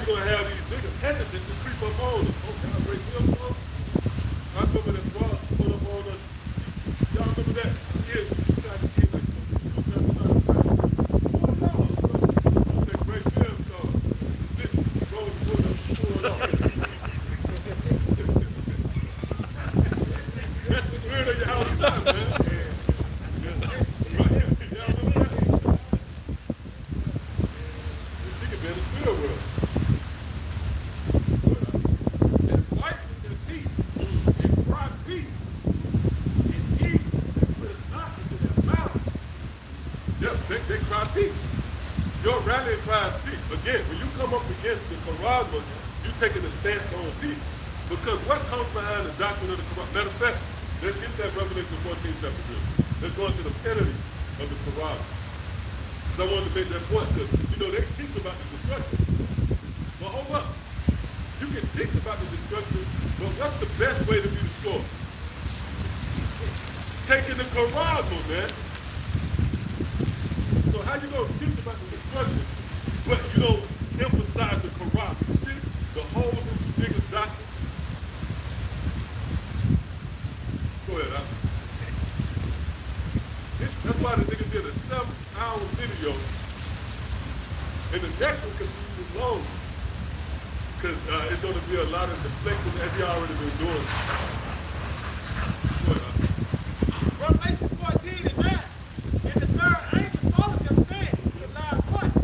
you're gonna have these niggas hesitant to creep up on us. Oh, y'all break them up. I remember that boss put up on us. Y'all remember that? Yeah, we got to see like $2,000. That great film star. Bitch, Rose pulled up, pulled off. That's the spirit of your house time, man. Right here. Y'all remember that? She could be in the spirit world. And whiten their teeth and cry peace and eat and put a knot into their mouths. Yep, they cry peace. Your rally cries peace. Again, when you come up against the charisma, you taking a stance on peace. Because what comes behind the doctrine of the charisma? Matter of fact, let's get that Revelation 14 chapter 2. Let's go into the penalty of the charisma. Because I wanted to make that point, because, you know, they teach about the destruction. But hold up. You can teach about the destruction, but what's the best way to be destroyed? Taking the charisma, man. So how you gonna teach about the destruction, but you don't emphasize the charisma? You see the holes in the biggest doctrine? Go ahead, Al. That's why the nigga did a 7-hour video, and the next one could be even longer, because it's gonna be a lot of deflecting as you already been doing. Go ahead, Al. Revelation 14 and 9. And the third angel followed them, saying with a loud voice,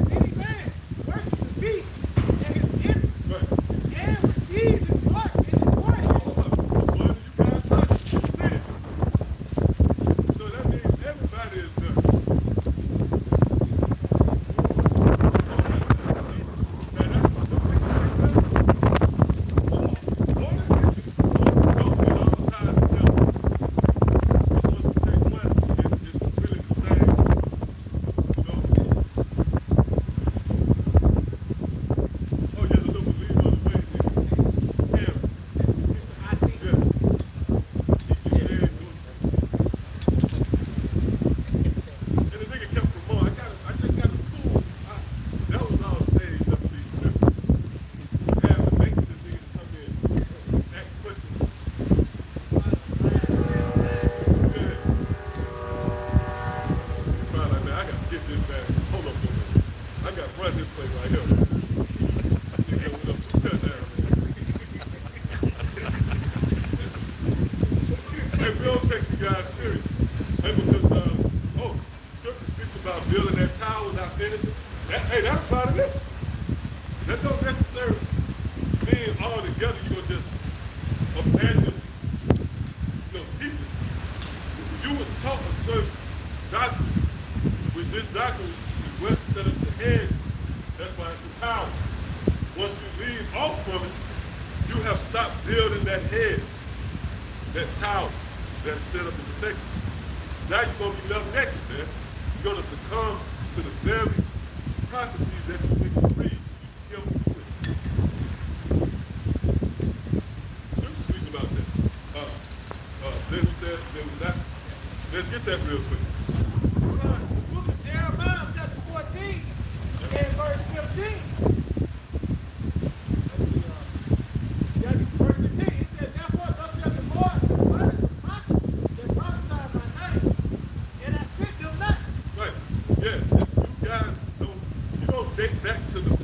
if any man worship the beast and his image, Right. and receive his blood in his body, What did you guys like? You said. So that means everybody is done. Let's get that real quick. the book of Jeremiah, chapter 14, and verse 15. Let's see, verse 15. It says, therefore, thus saith the Lord concerning the prophets that prophesy my name, and I sent them not. Right. Yeah. You guys don't date back to the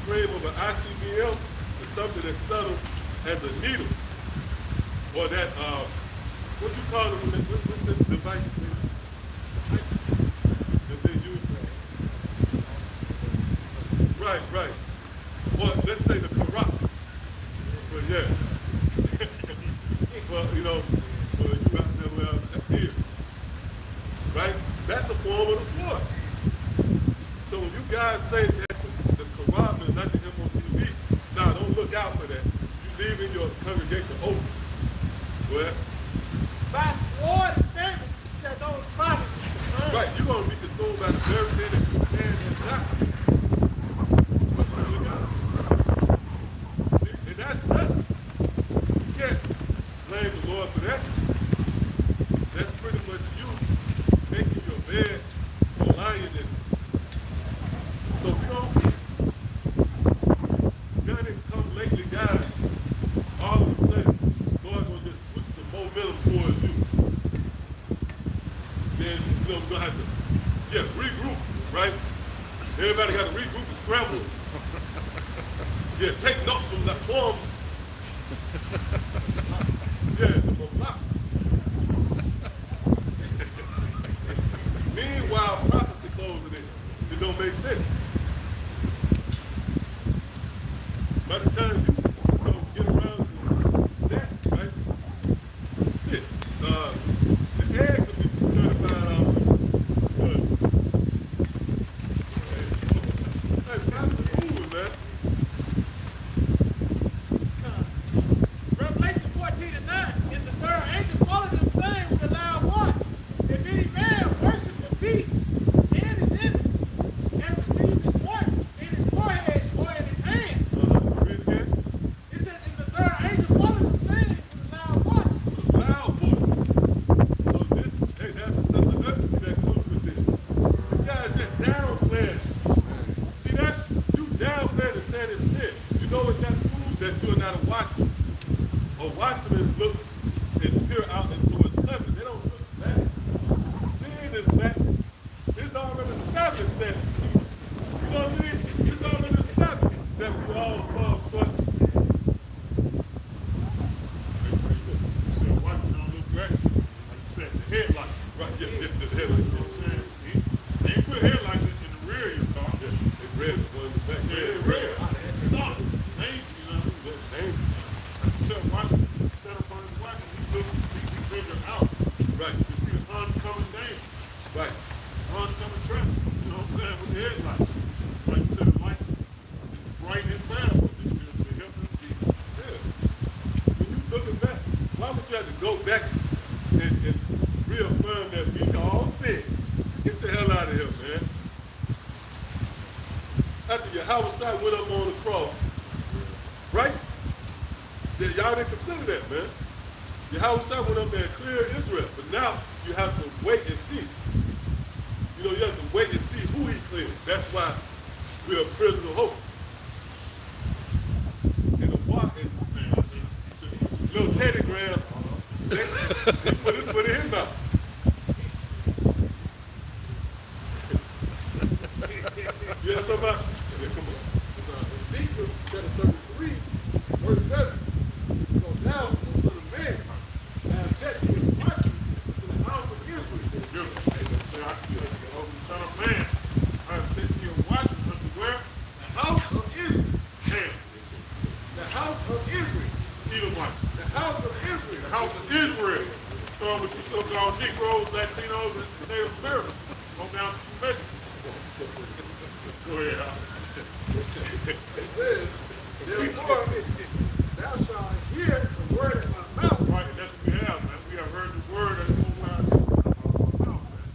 frame of an ICBM to something that's subtle as a needle. Or that, what you call it, what's the device that they use? Right, right. Or let's say the Karops. But yeah. Well, you know, well, you got to well, here. Right? That's a form of the sword. So when you guys say that the Quran is not the MOTV, nah, don't look out for that. You leaving your congregation open. Well, By sword and famine shall those bodies be consumed. right, you're going to be consumed by the very thing that you're saying that's not. But look out. See, and that's just, you can't blame the Lord for that. That's pretty much you making your bed or lying in it. So if you don't see Johnny come lately, guys, all of a sudden, Lord will just switch the momentum towards you. Then, you know, we're going to have to, regroup, right? Everybody got to regroup and scramble. Yeah, take notes from that form. Yeah, the blocks. Meanwhile, prophecy closing it. It don't make sense. By the time you get around to that, right? Shit. The eggs will be $35. Hey, that's the food, man. Revelation 14:9, in the third angel followed them, saying with a loud voice, if any man worship the beast and his image, and receive his mark in his forehead or in his hand. Read it again. It says, in the third angel followed them, saying with a loud voice. Loud voice. So this, hey, that's the sense of urgency that comes with this. You guys just downplaying. See that? You downplaying and saying it's sin. You know what that proves? That you're not a watchman. A watchman looks and peer out into his coming. They don't look back. Sin is back. It's already established that. You know what I mean? It's already established that we all fall short. You said watching don't look great. Like you said, the headlights. Right, yeah, the headlights. You know what I'm saying? They ain't put headlights in the rear of your car. They red, one in the back. Yeah, they red. That's stop. Dangerous, you know what I mean? That's dangerous. Instead of watching, instead of running watching, he figure out. Right, You see the oncoming danger, right. oncoming traffic. You know what I'm saying? With the headlights. Like you said, the light is bright and clear, but to help them see. Yeah. When you looking back, why would you have to go back and reaffirm that we all sin? Get the hell out of here, man. After your house side went up on the cross, right? Yeah, y'all didn't consider that, man. Your house side went up there and cleared Israel, but now you have to wait and see. You know, you have to wait and see who he cleared. That's why we're a prisoner of hope. And the walk and little Teddy Graham, he put his foot in his mouth. You know what I'm talking about? Yeah, come on. It's Ezekiel chapter 33, verse 7. So now, the Son of Man, I have set you as watchman to the house of Israel. Beautiful. Hey, say, the Son of Man, I have sent you a watchman unto where? The house of Israel. Damn. The house of Israel. Either one. The house of Israel. The house of Israel. With you so-called Negroes, Latinos, and Native Americans. Go down to Mexico. Go ahead, Al. It says, therefore, thou shalt hear the word of my mouth. Right, and that's what we have, man. We have heard the word that's over our mouth, man.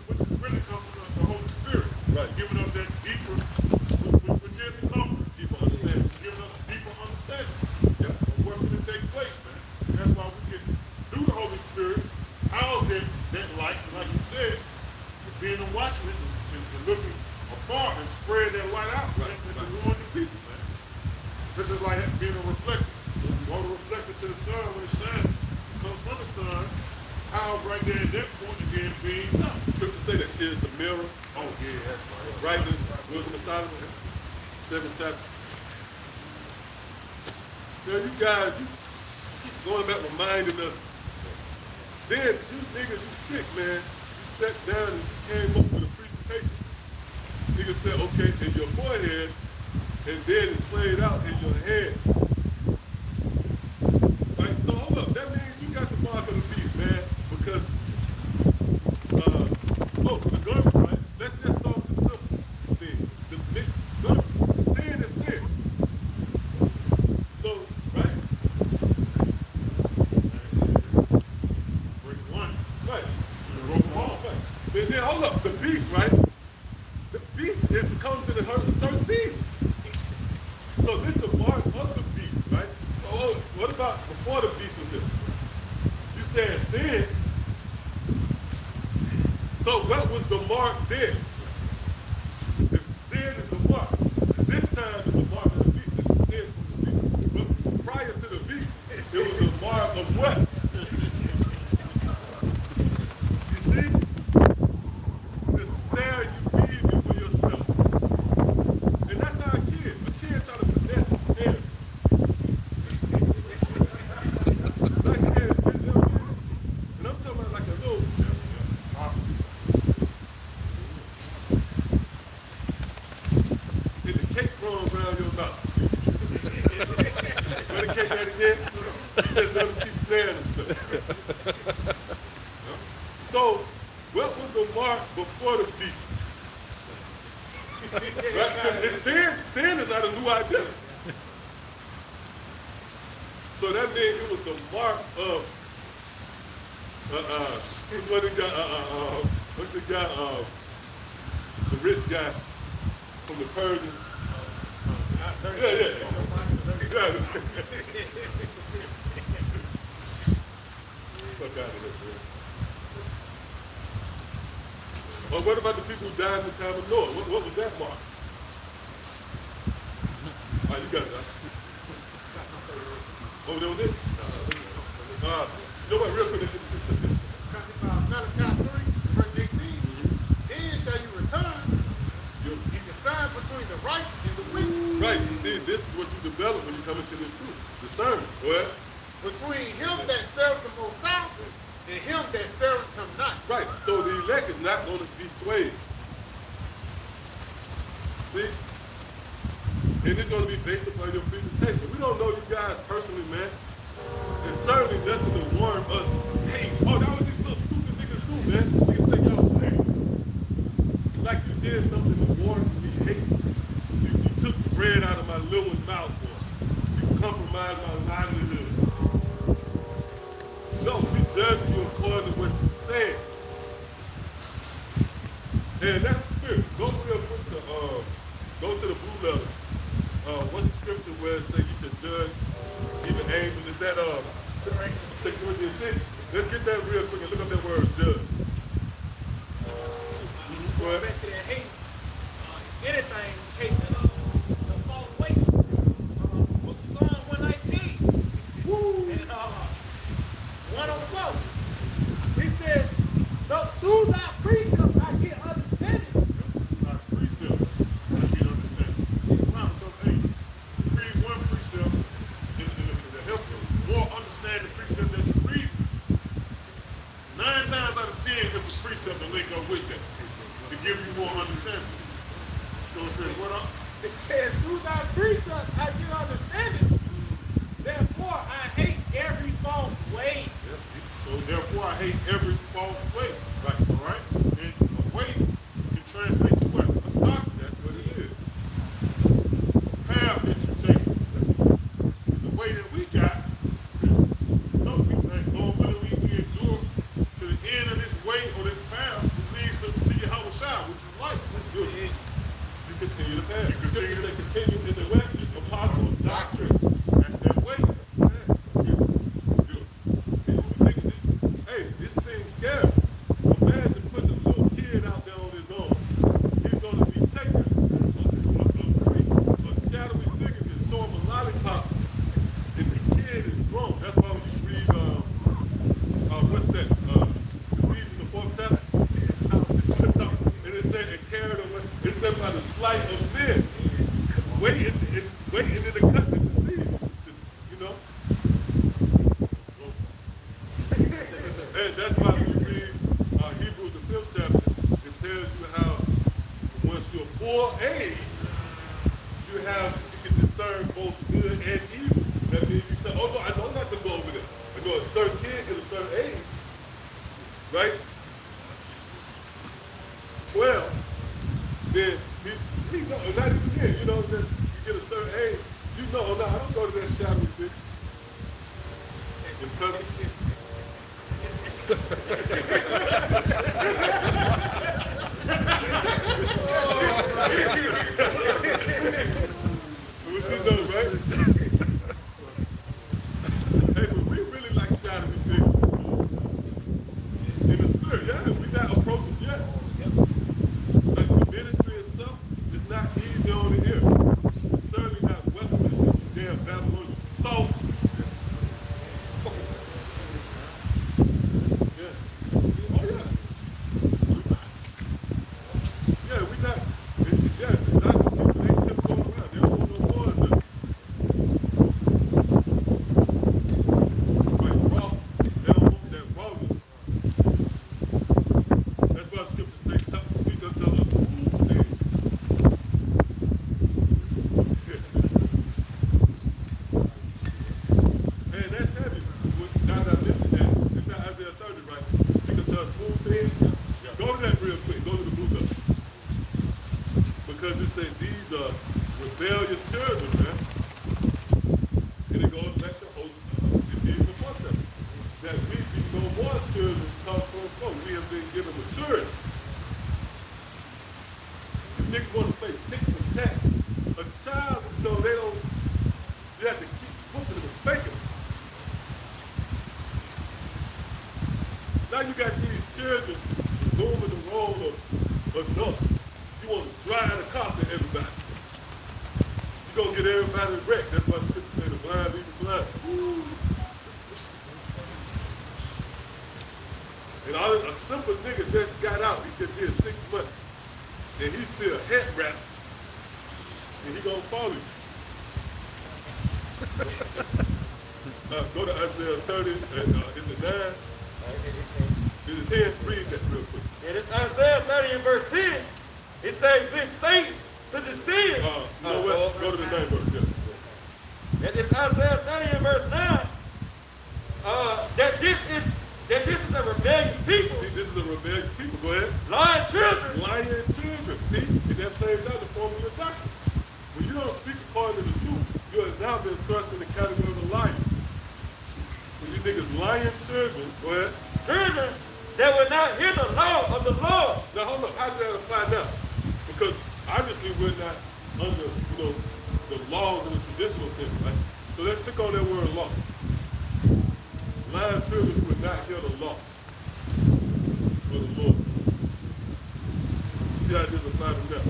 Which is really comes from the Holy Spirit. Right. Giving us that deeper, which is the comfort. Deeper understanding. Giving us deeper understanding Yeah. of what's going to take place, man. And that's why we can, through the Holy Spirit, house that light, like you said, being a watchman and looking afar and spread that light out, right, into warn the people, man. This is like being a reflector. You want to reflect it to the sun when it shines. It comes from the sun, house right there at that point again being out. Scripture say that she is the mirror. Oh, yeah, that's right. Brightness, wisdom of Solomon. 7 chapter. Now you guys, you keep going back reminding us. Then you niggas, you sick, man. You sat down and you came up with a presentation. Niggas said, okay, in your forehead, and then it's played out in your head. Right? So hold up, that means you got the mark of the beast, man. Because, the garment, right? Let's just start with the simple thing. The big garment. Sin is sin. So, right? Break one. Right. You broke them all. Right. And then hold up, the beast, right? The beast is comes in a certain season. So this is a mark of the beast, right? So what about before the beast was here? You said sin. So what was the mark then? If sin is the mark, this time is the mark of the beast. It's the sin from the beast. But prior to the beast, it was the mark of what? You see? The snare you weave for yourself. And that's how a kid try to finesse his parents. Like he said, and I'm talking about like a little, and the cake rolling around your mouth. Let the cake that again? He just let him keep snaring himself. So, what was the mark before the beast? Right? Because sin is not a new identity. So that means it was the mark of what's the guy, the rich guy from the Persians? Yeah. Fuck out of this, man. Or what about the people who died in the time of Noah? What was that mark? All right, you got it. Oh, that was it? You know what, real quick, Malachi 3, verse 18. Then shall you return and discern between the righteous and the wicked. right, you see, this is what you develop when you come into this truth. Discernment. Go ahead. Between him that served the Most High and him that served him not. Right, so the elect is not going to be swayed. See? And it's going to be based upon your presentation. We don't know you guys personally, man. It's certainly nothing to warn us. Hey, that was these little stupid niggas do, man. Niggas say y'all hate. Like you did something to warn me hate. You took the bread out of my little mouth, boy. You compromised my livelihood. No, we judge you according to what you said. And that's the spirit. Go real quick to go to the blue letter. What's the scripture where it says you should judge even angels? Is that 2 Corinthians 6? Let's get that real quick and look up that word judge. Go ahead. Back to that hate. Anything hate the false way. Book of Psalm 119. Woo. And 104. He says, through thy precepts I get understanding. Our precepts, I get understanding. See, wow, so, hey, read one precept to help you more understand the precept that you read. 9 times out of 10, it's a precept to link up with that to give you more understanding. So it says, what up? It says, through thy precepts I get understanding. Therefore I hate every false way. Yep. So therefore I hate every false way. Right, all right? And a way can translate to what? A doctrine. That's what it is. Path that you take. The way that we got, some people think, whether we endure to the end of this way or this path, it leads to Yahweh Shah, which is life. Good. You continue the path. You continue to continue in the way. Apostles' doctrine. That's that way. Hey, this thing's scary. Imagine putting a little kid out there on his own. He's going to be taken. A shadowy figure can show him a lollipop, and the kid is grown. That's why when you read, what's that? Ephesians the 4th chapter. And it said, and carried away. It said by the sleight of men. Waiting in the cut to deceive. full age, you can discern both good and evil. That means you say, oh no, I know not to go over there. I know a certain kid at a certain age, right? 12, then he know, not even then, you know, just you get a certain age, you know, oh no, I don't go to that shopping center. In public. What you know, right? Hey, but we really like shouting these things. In the spirit, yeah, we not approaching yet. Like the ministry itself is not easy on the ear. It's certainly not welcome to you damn Babylonian soft. Yeah. Oh yeah. Yeah, we not. Yeah, a lot of people they tiptoe around. They don't want no more of them. Right, raw. They don't want that rawness. That's why the scripture says, speak unto us smooth things. Man, that's heavy. Now that I mentioned that, it's not Isaiah 30, right? Speak unto us smooth things. Go to that real quick. Go to the blue book. Because it says these are rebellious children, man. And it goes back to Ephesians 1:7. That we be no more children come from folk. We have been given maturity. These niggas want to play tick and tack. A child, you know, they don't, you have to keep whooping them and spanking them. Now you got these children assuming the role of adults. You want to drive the car to everybody. You're going to get everybody wrecked. That's why the scripture say the blind lead the blind. And a simple nigga just got out. He just did 6 months. And he see a head wrap. And he going to follow you. Go to Isaiah 30. And, is it 9? Is it 10? Read that real quick. And it's Isaiah 30 and verse 10. It says, this saint to the seers. You know what? Go to the 9th verse. Yeah. And it's Isaiah 30 and verse 9. That this is a rebellious people. See, this is a rebellious people. Go ahead. Lying children. Lying children. See? And that plays out the form of your doctrine. When you don't speak according to the truth, you have now been thrust in the category of a liar. So you niggas lying children. Go ahead. Children that will not hear the law of the Lord. Now hold up. How does that apply now? Because obviously we're not under, you know, the laws in the traditional sense, right? So let's check on that word law. Lying children who would not hear the law for the Lord. See how this applies to them.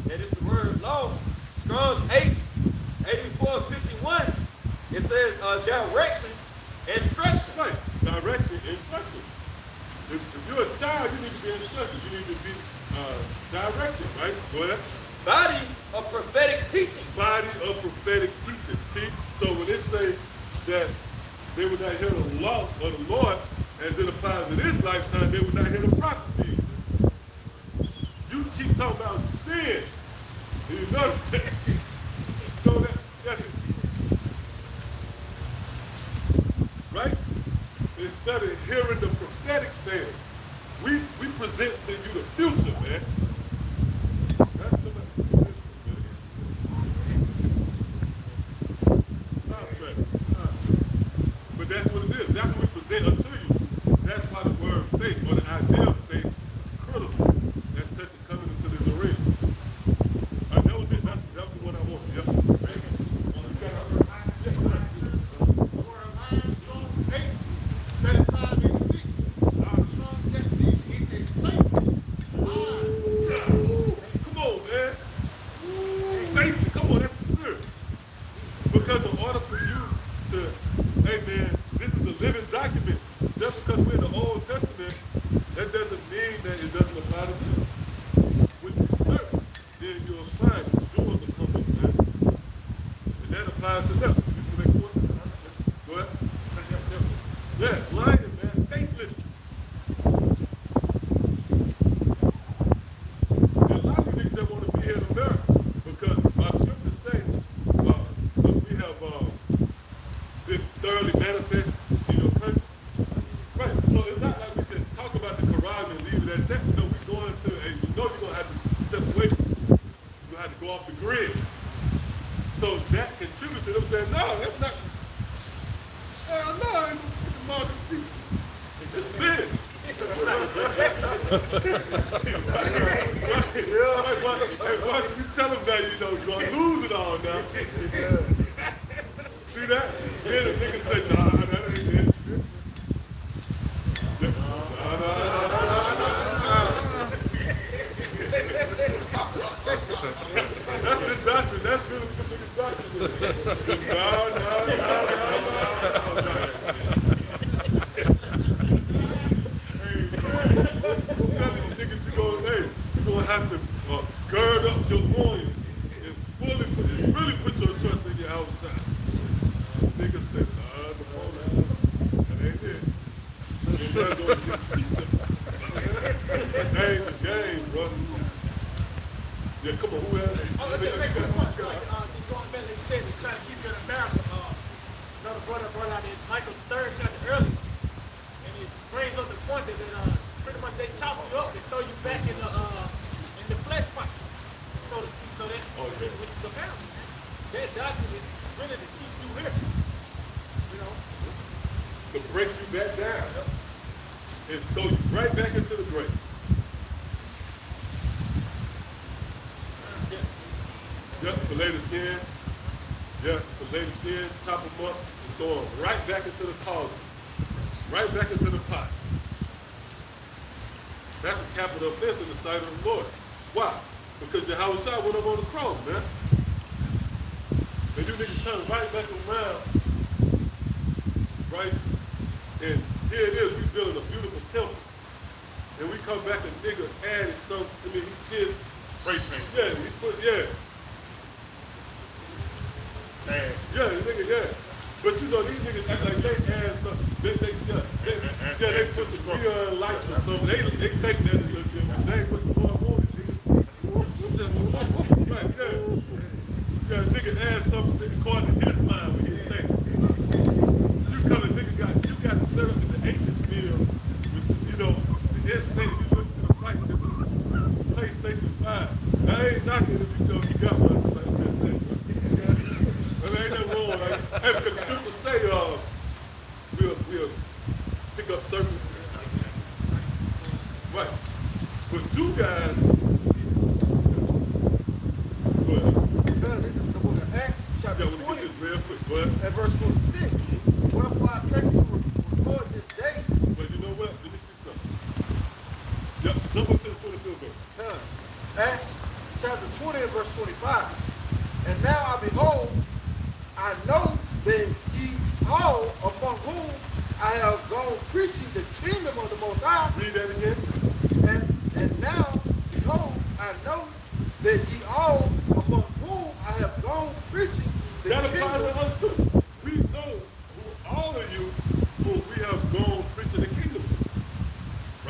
That is the word law. Strong's 84:51. It says direction, instruction. Right. Direction, instruction. If you're a child, you need to be instructed. You need to be directed, right? Go ahead. Body of prophetic teaching. Body of prophetic teaching. See? So when it says that they would not hear the law of the Lord, as it applies in this lifetime, they would not hear the prophecy. You keep talking about sin. You know that. So that's it. Right? Instead of hearing the prophetic saying, we present to you the future, man. That's the But that's what it is. That's what we present unto you. That's why the word faith, or the idea of faith, is critical. That's touching coming into this arena. That was it. That was argument and leave it at that. You know, we're going to, and you know you're going to have to step away from it. You're going to have to go off the grid. So that contributes to them saying, no, that's not, hell no, I ain't going to put the market people. It's sin. Why you tell them that, you know, you're going to lose it all now. See that? Then the nigga said, nah, that ain't it. That's the doctrine. That's really the nigga's doctrine. I'm telling you niggas, you're going to have to gird up your loins and really put your trust in your outside. Nigga said, nah, that ain't it. And that's going to get decent. Game is game, bro. Yeah, come on, who else? I'll just make a point. Just going back, like you said, they try to keep it in America. Another brother brought out in Michael's 3rd chapter early, and he brings up the point that pretty much they chop you up, they throw you back in the flesh pots, so to speak. So that's which is apparent. That doctrine is really to keep you here, you know. To break you back down and throw you right back into the grave. Yep, fillet the skin. Yep, fillet the skin, chop them up, and throw them right back into the cauldron. Right back into the pots. That's a capital offense in the sight of the Lord. Why? Because Yahweh Shai went up on the cross, man. And you niggas turn right back around, right? And here it is, we building a beautiful temple. And we come back and nigga added some, he did spray paint. Yeah, he put, yeah, nigga, yeah. But you know, these niggas act like they add something. They put some neon lights or something. They think that they ain't what the Lord wanted, nigga. Right, yeah. Yeah, nigga add something according to his mind when he think. You come and nigga you got to set up in the ancient field with, you know, the insane, you look to the right, this is PlayStation 5. I ain't knocking if you know you got one like this. Ain't nothing wrong. Hey, because the scriptures say we'll pick up certain. Right. But you guys, go ahead. This is the book of Acts, chapter Yeah, I want to 20, get this real quick. Go ahead. and verse 26. Wherefore I take to record this day. But you know what? Let me see something. Yep, jump up to the 25th verse. Acts chapter 20 and verse 25. And now I behold, I know that ye all upon whom I have gone preaching the kingdom of the Most High. Read that again. And now, behold, I know that ye all among whom I have gone preaching the That kingdom. applies to us too. We know who all of you who we have gone preaching the kingdom to.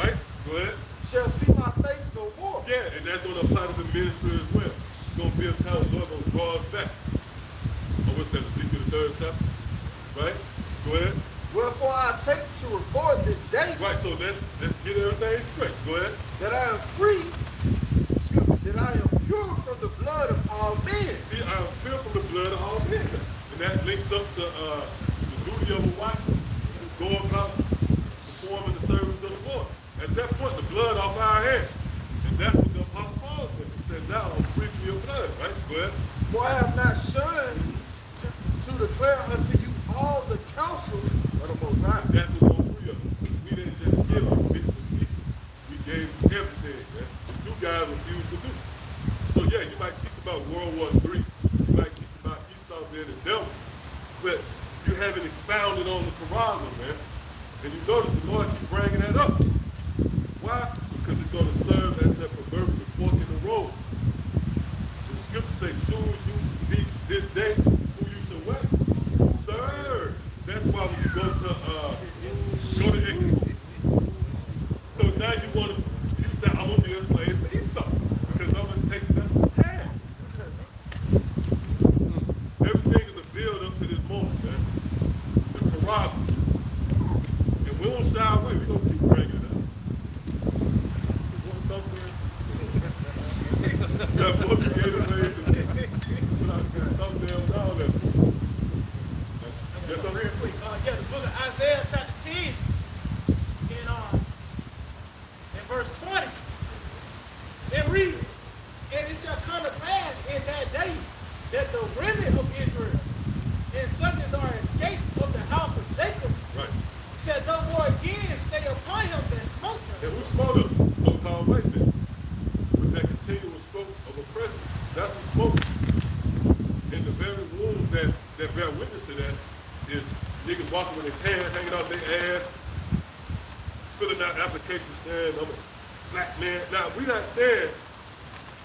Right? Go ahead. Shall see my face no more. Yeah, and that's going to apply to the ministry as well. It's going to be a time the Lord going to draw us back. Oh, what's that? Ezekiel the 3rd chapter? Right? Go ahead. Wherefore I take to record this day. Right, so let's get everything straight. Go ahead. That I am free, that I am pure from the blood of all men. See, I am pure from the blood of all men. And that links up to the duty of a wife to go about performing the service of the Lord. At that point, the blood off our hands. And that's what the Apostle Paul said. He said, now I'm free from your blood. Right? Go ahead. For I have not shunned to declare unto you all the counsel of the Most High. That's what going free of us. We didn't just give them bits and pieces. We gave them everything, man. But you guys refused to do. So yeah, you might teach about World War III. You might teach about Esau being the devil. But you haven't expounded on the Quran, man. And you notice the Lord keeps bringing that up. Why? Because it's going to serve as that proverbial fork in the road. The scriptures say, choose you this day who you shall what? Serve. That's why when you go to Exodus. So now you say, I'm going to be a slave for Esau because I'm going to take that tag. Everything is a build up to this moment, man. The Quran. And we don't shy away. We're going to keep bringing it up. verse 20. It reads, and it shall come to pass in that day that the remnant of Israel, and such as are escaped of the house of Jacob, Right. shall no more again stay upon him that smote them. And who smote us? So-called white men. With that continual smoke of oppression. That's who smoke. And the very rules that bear witness to that is niggas walking with their pants hanging out their ass, filling out applications saying, I'm a black man. Now, we not saying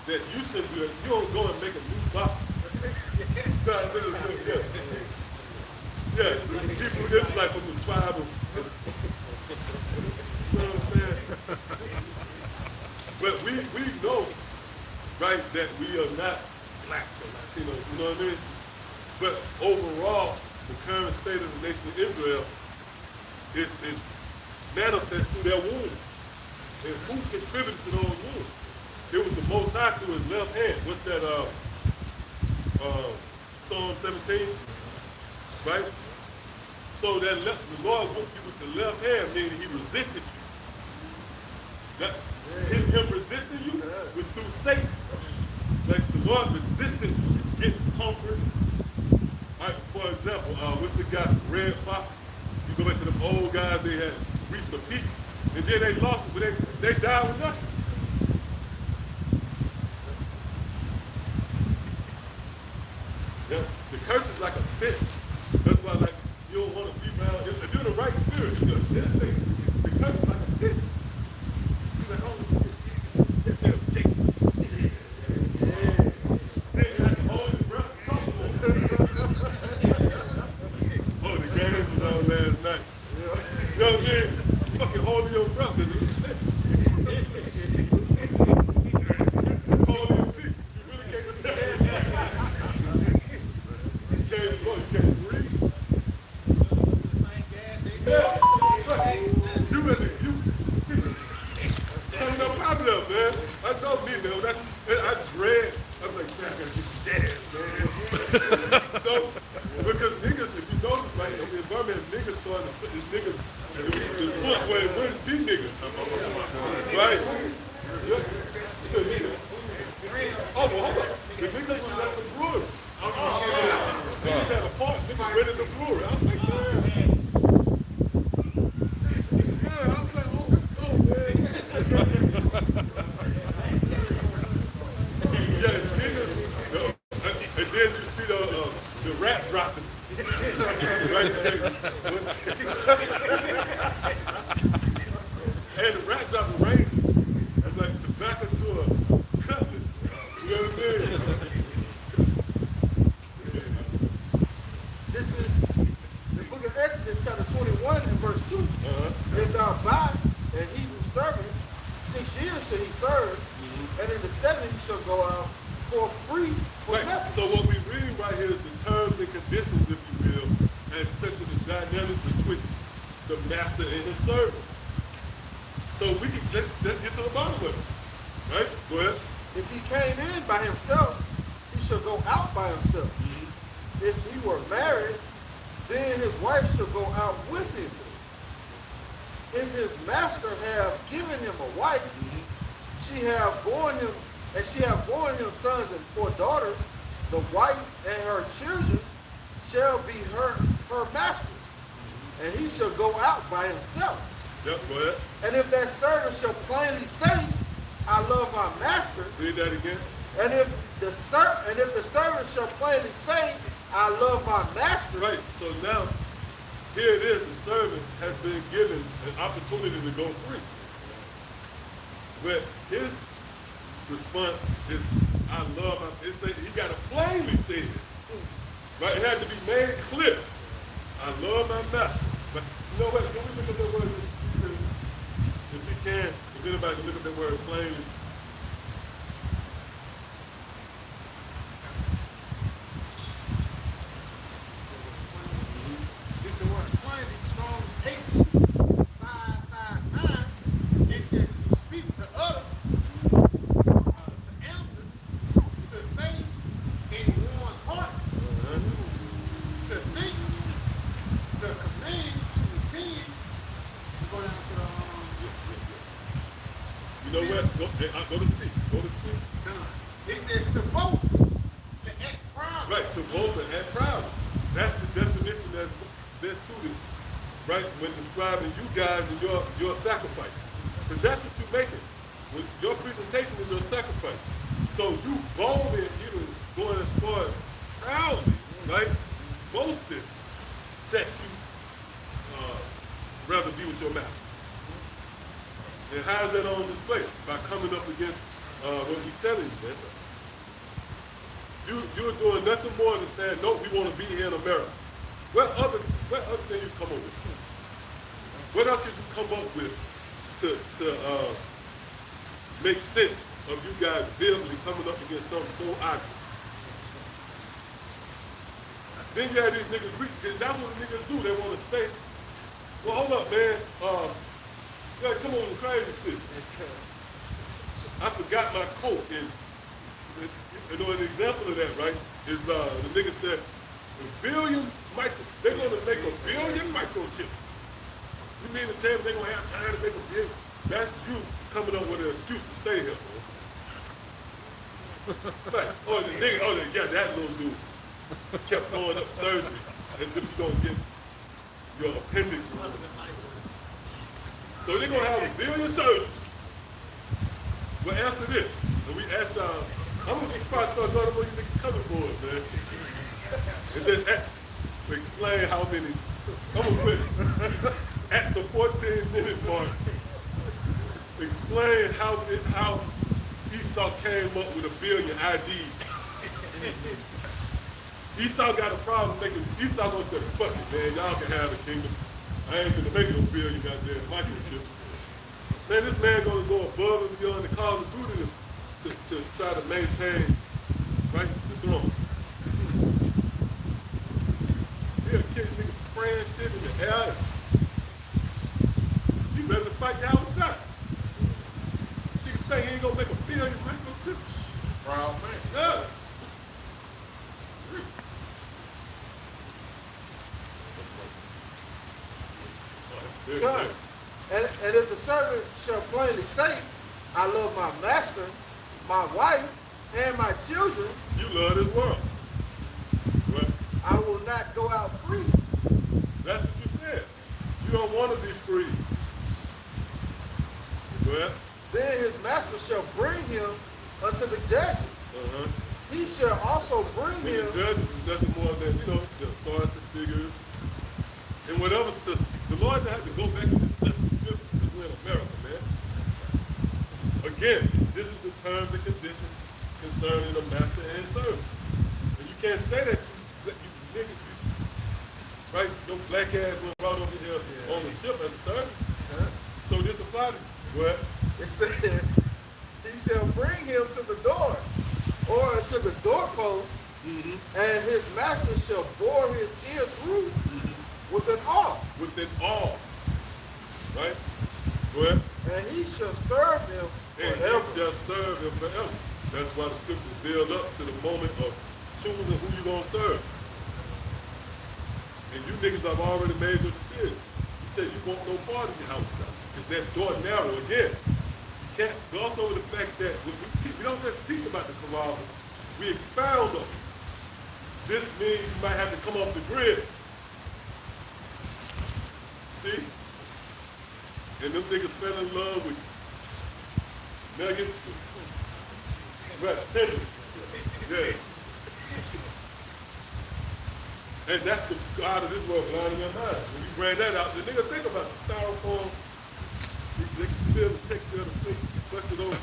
that you should do it. You don't go and make a new box. Yeah, people, this is like from the tribe of, you know what I'm saying? But we know, right, that we are not blacks or Latinos, you know what I mean? But overall, the current state of the nation of Israel is manifest through their wounds. And who contributed to those wounds? It was the Most High through his left hand. What's that, Psalm 17, right? So that the Lord whooped you with the left hand, meaning he resisted you. That, him resisting you was through Satan. Like the Lord resisted getting comfort. Right, for example, what's the guy from Red Fox? You go back to them old guys, they had reached the peak, and then they lost it, but they died with nothing. Yeah, the curse is like a stench. That's why, like, you don't want to be around. If you're in the right spirit, it's gonna this thing. The curse is like a stench. You're like, oh, it's shake. Then you have to hold your breath. Oh, the game was on last night. You know what I'm saying? Fucking holding your breath because it's a stench. Holding your feet. You really can't stand. You can't breathe. Coming up popular, man. I know me, man. I dread. I'm like, man, I gotta get the gas, man. So, because niggas, if you notice, right, in Birmingham, niggas starting to split. It's niggas. It's a point where it wouldn't be niggas. Right? Yeah. So, nigga. Oh, well, hold up. The niggas was at the brewery. Niggas had a part. Niggas rented the brewery. I was like, man. Yeah, I was like, oh, man. Yeah, niggas. And then you see the rap dropping. Right there. And the rap dropping ranging. I'm like tobacco to a cutlass. You know what I mean? This is the book of Exodus, chapter 21 and verse 2. If thou buy an Hebrew servant, 6 years shall he serve, and in the 7th he shall go out for free for Right. nothing. So what we read right here is the terms and conditions, if you will, and touching the dynamic between the master and his servant. So we can let's get to the bottom of it. Right? Go ahead. If he came in by himself, he shall go out by himself. If he were married, then his wife shall go out with him. If his master have given him a wife, she have borne him sons or daughters, the wife and her children shall be her master's, and he shall go out by himself. Yep, go ahead. And if that servant shall plainly say, I love my master, Read that again. and if the servant shall plainly say, I love my master, Right. So now, here it is. The servant has been given an opportunity to go free. But his response is, I love my. It said he got to plainly say it. Right. It had to be made clear. I love my master. But you know what? Can we look at that word? If we can, if anybody can look at that word plainly. It's the word plainly, strong H 559. It says to speak, to utter, to answer, to say in one's heart, to think, to command, to intend. Go down to the You know what? Go to C. Go to C. It says to boast, to act proud. Right, to boast and act proud. That's the definition that's suited, right, when describing you guys and your sacrifice. Because that's what you're making. Your presentation is your sacrifice. So you boldly and even going as far as proudly, right, boasting that you rather be with your master. And how is that on display? By coming up against what he's telling you, man. You're doing nothing more than saying, no, we want to be here in America. What other thing you come up with? What else could you come up with to make sense of you guys visibly coming up against something so obvious? Then you have these niggas, that's what the niggas do, they want to stay. Well, hold up, man. You gotta come on with crazy shit. I forgot my coat, and you know, an example of that, right, is the nigga said, they're gonna make 1 billion microchips. You mean to tell me they're gonna have time to make 1 billion? That's you coming up with an excuse to stay here, bro. Right. Yeah, that little dude kept going up surgery as if you're gonna get your appendix removed. So they're gonna have 1 billion surgeries. Well, answer this. And we ask y'all, I'm gonna probably start talking about you niggas coming boards, man. And just explain how many. I'm gonna put at the 14-minute mark. Explain how Esau came up with 1 billion IDs. Esau got a problem making. Esau gonna say, "Fuck it, man. Y'all can have the kingdom. I ain't gonna make it 1 billion goddamn microchips." Man, this man gonna go above and beyond the call of duty to try to maintain, right, the throne. Yeah, kid, niggas spraying shit in the air. You ready to fight you outside? Niggas think he ain't gonna make 1 billion microchips. Proud man. Yeah. Good. And if the servant shall plainly say, I love my master, my wife, and my children, You love this world. Right? I will not go out free. That's what you said. You don't want to be free. Well, Then his master shall bring him unto the judges. He shall also bring and him. the judges is nothing more than, the authority figures in whatever system. The Lord doesn't have to go back and test the scriptures because we're in America, man. Again, this is the terms and conditions concerning the master and servant. And you can't say that you niggas, right? No black ass went brought over here on the ship as a servant. So this applies to you. What? It says, he shall bring him to the door, or to the doorpost, and his master shall bore his ear through with an awl. With it all. Right? Go ahead. And he shall serve him And he forever. shall serve him forever. That's why the scriptures build up to the moment of choosing who you're going to serve. And you niggas have already made your decision. You said you want no part of your house. Because that door narrow. Again, you can't gloss over the fact that we don't just teach about the Quran, we expound on it. This means you might have to come off the grid. See? And them niggas fell in love with nuggets. Right, tender. Yeah. And that's the God of this world blinding your mind. When you bring that out, the nigga think about the styrofoam. They can feel the texture of the thing, press it over.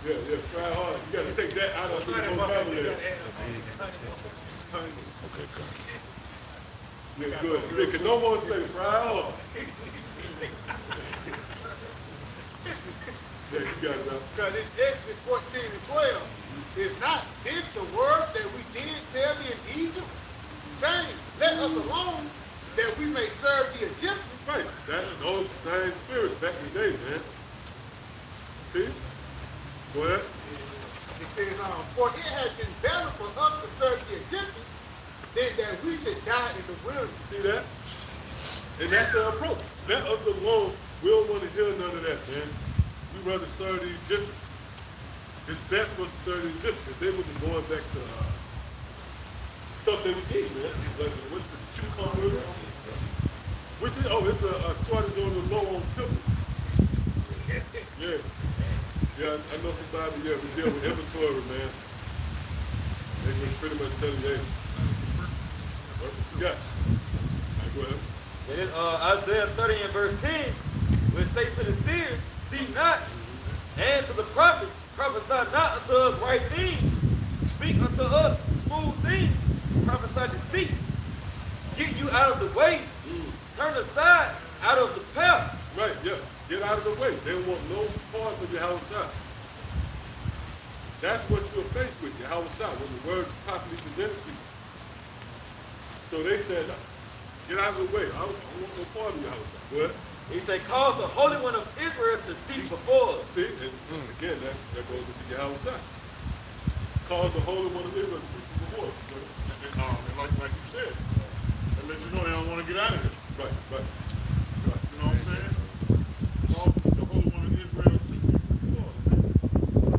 Yeah, try hard. You gotta take that out of the vocabulary. Yeah, good. You can no more say fry hard. Yeah, you got it now. Because it's Exodus 14 and 12. Is not this the word that we did tell thee in Egypt, saying, let us alone, that we may serve the Egyptians? Right. That those same spirits back in the day, man. See? Go ahead. It says, for it had been better for us to serve the Egyptians than that we should die in the wilderness. See that? And that's the approach. Let us alone. We don't want to hear none of that, man. We rather serve the Egyptians. It's best for us to serve the Egyptians. They would be going back to stuff they would eat, man. Like, what's the cucumber? Which is, it's a shortage on the low on pickles. Yeah. Yeah, I know from Bible, yeah, we deal with inventory, man. They can pretty much tell you, hey. Yes. All right, go ahead. And then Isaiah 30 and verse 10 will say to the seers, see not, and to the prophets, prophesy not unto us right things, speak unto us smooth things, prophesy deceit, get you out of the way, turn aside out of the path. Right, yeah. Get out of the way. They don't want no parts of your house shot. That's what you're faced with, your house shot, when the word is properly presented to you. So they said, get out of the way. I don't want no part of your house shot. What? He said, cause the Holy One of Israel to cease before us. See, and again, that goes into your house shot. Cause the Holy One of Israel to cease before us. And like you said, they let you know they don't want to get out of here. Right, right. You know what I'm saying? All the Holy One of Israel to cease before us, man.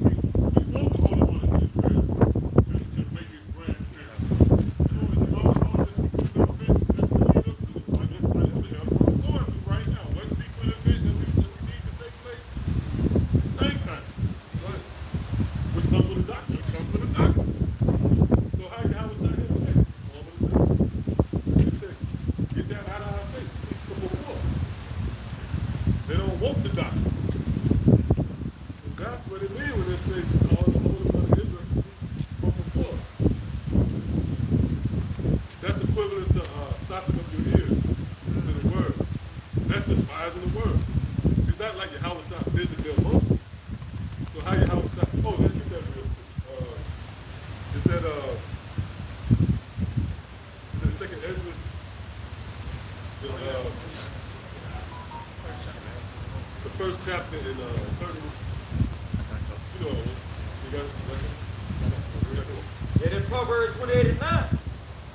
See, we want the Holy One of Israel to make his brand clear. You know, all the secret events that we lead up to, like we're going through right now. What secret event that we need to take place? Thank God. Right. Which comes with a doctrine. It comes with a doctrine. So how your house shot here? Get that out of our face. Cease from before us. They don't want the doctrine. And that's what it means when they say, call the Holy One of Israel to cease from before us. That's equivalent to stopping up your ears to the word. That's despising the word. It's not like your house shot physically amongst you. So how your house shot? Oh, let's get that real quick. Is that the second Ezra? The first chapter in 30. You know, you got it? And in Proverbs 28 and 9,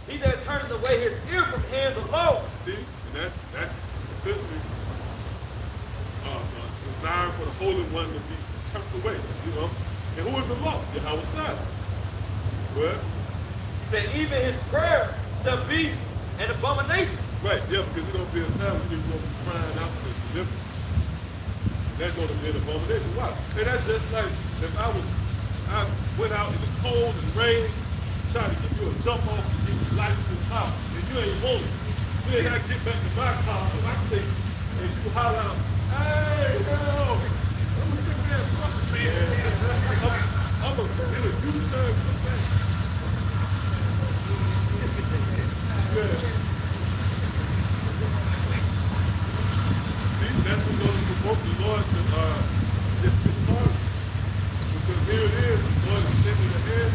he that turneth away his ear from hearing the law. See, and that's essentially desire for the Holy One to be turned away, you know. And who is the law? Yahweh Shai. Well, He said, even his prayer shall be an abomination. right, yeah, because there's going to be a time when you're going to be crying out for deliverance. And that's going to be an abomination. Why? And that's just like if I went out in the cold and rain, trying to give you a jump off and give you life and power, and you ain't want it. Then I get back to my car and I say, and you holler out, hey, no, I'm sitting there, fuck me. I'm going to get a U-turn, come back. Yeah. See, that's what's going to provoke the Lord to just start. Because here it is, the Lord is extending the hand.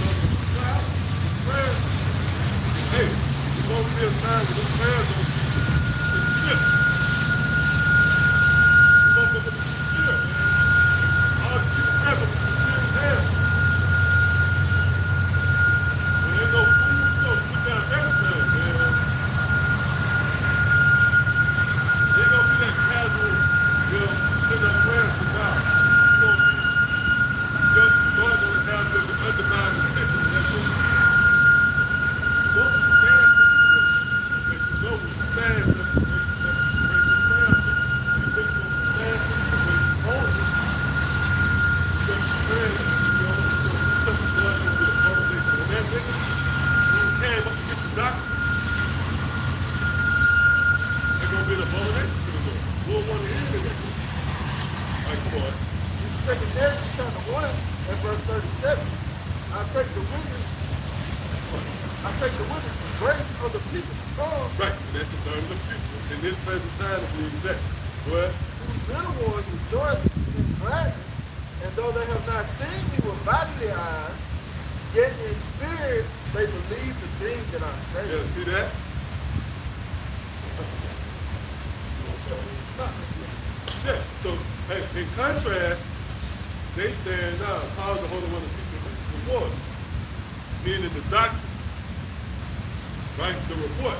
So, prayer. Hey, there's going to be a time when this prayer is going to be sincere. It's going to be sincere. All the people pray for the sincere hand. When there's no food, you know, put down everything, man. They're going to be that casual, you know, send up prayers to God. You're going to be, God going to have the undivided attention to that thing. You won't be fasting. But you know when you fast, that makes you fasting. You think you're going to be fasting, but you're holding it. You got to praying, you know, took the blood into the congregation. When that nigga, when he came up against the doctor, they're going to be an abomination to the Lord. Lord want to hear that. Like, come on. This is Second Ezra chapter 1 and verse 37. I take the witness, the grace of the people to come, Right, and that's concerning the future. In this present time, to be exact. Go ahead. whose little ones rejoice in gladness, and though they have not seen me with bodily eyes, yet in spirit they believe the things that I say. Yeah, see that? Yeah, so, hey, in contrast, they saying, nah, cause the Holy One to cease before us. Meaning the doctrine, right? The report.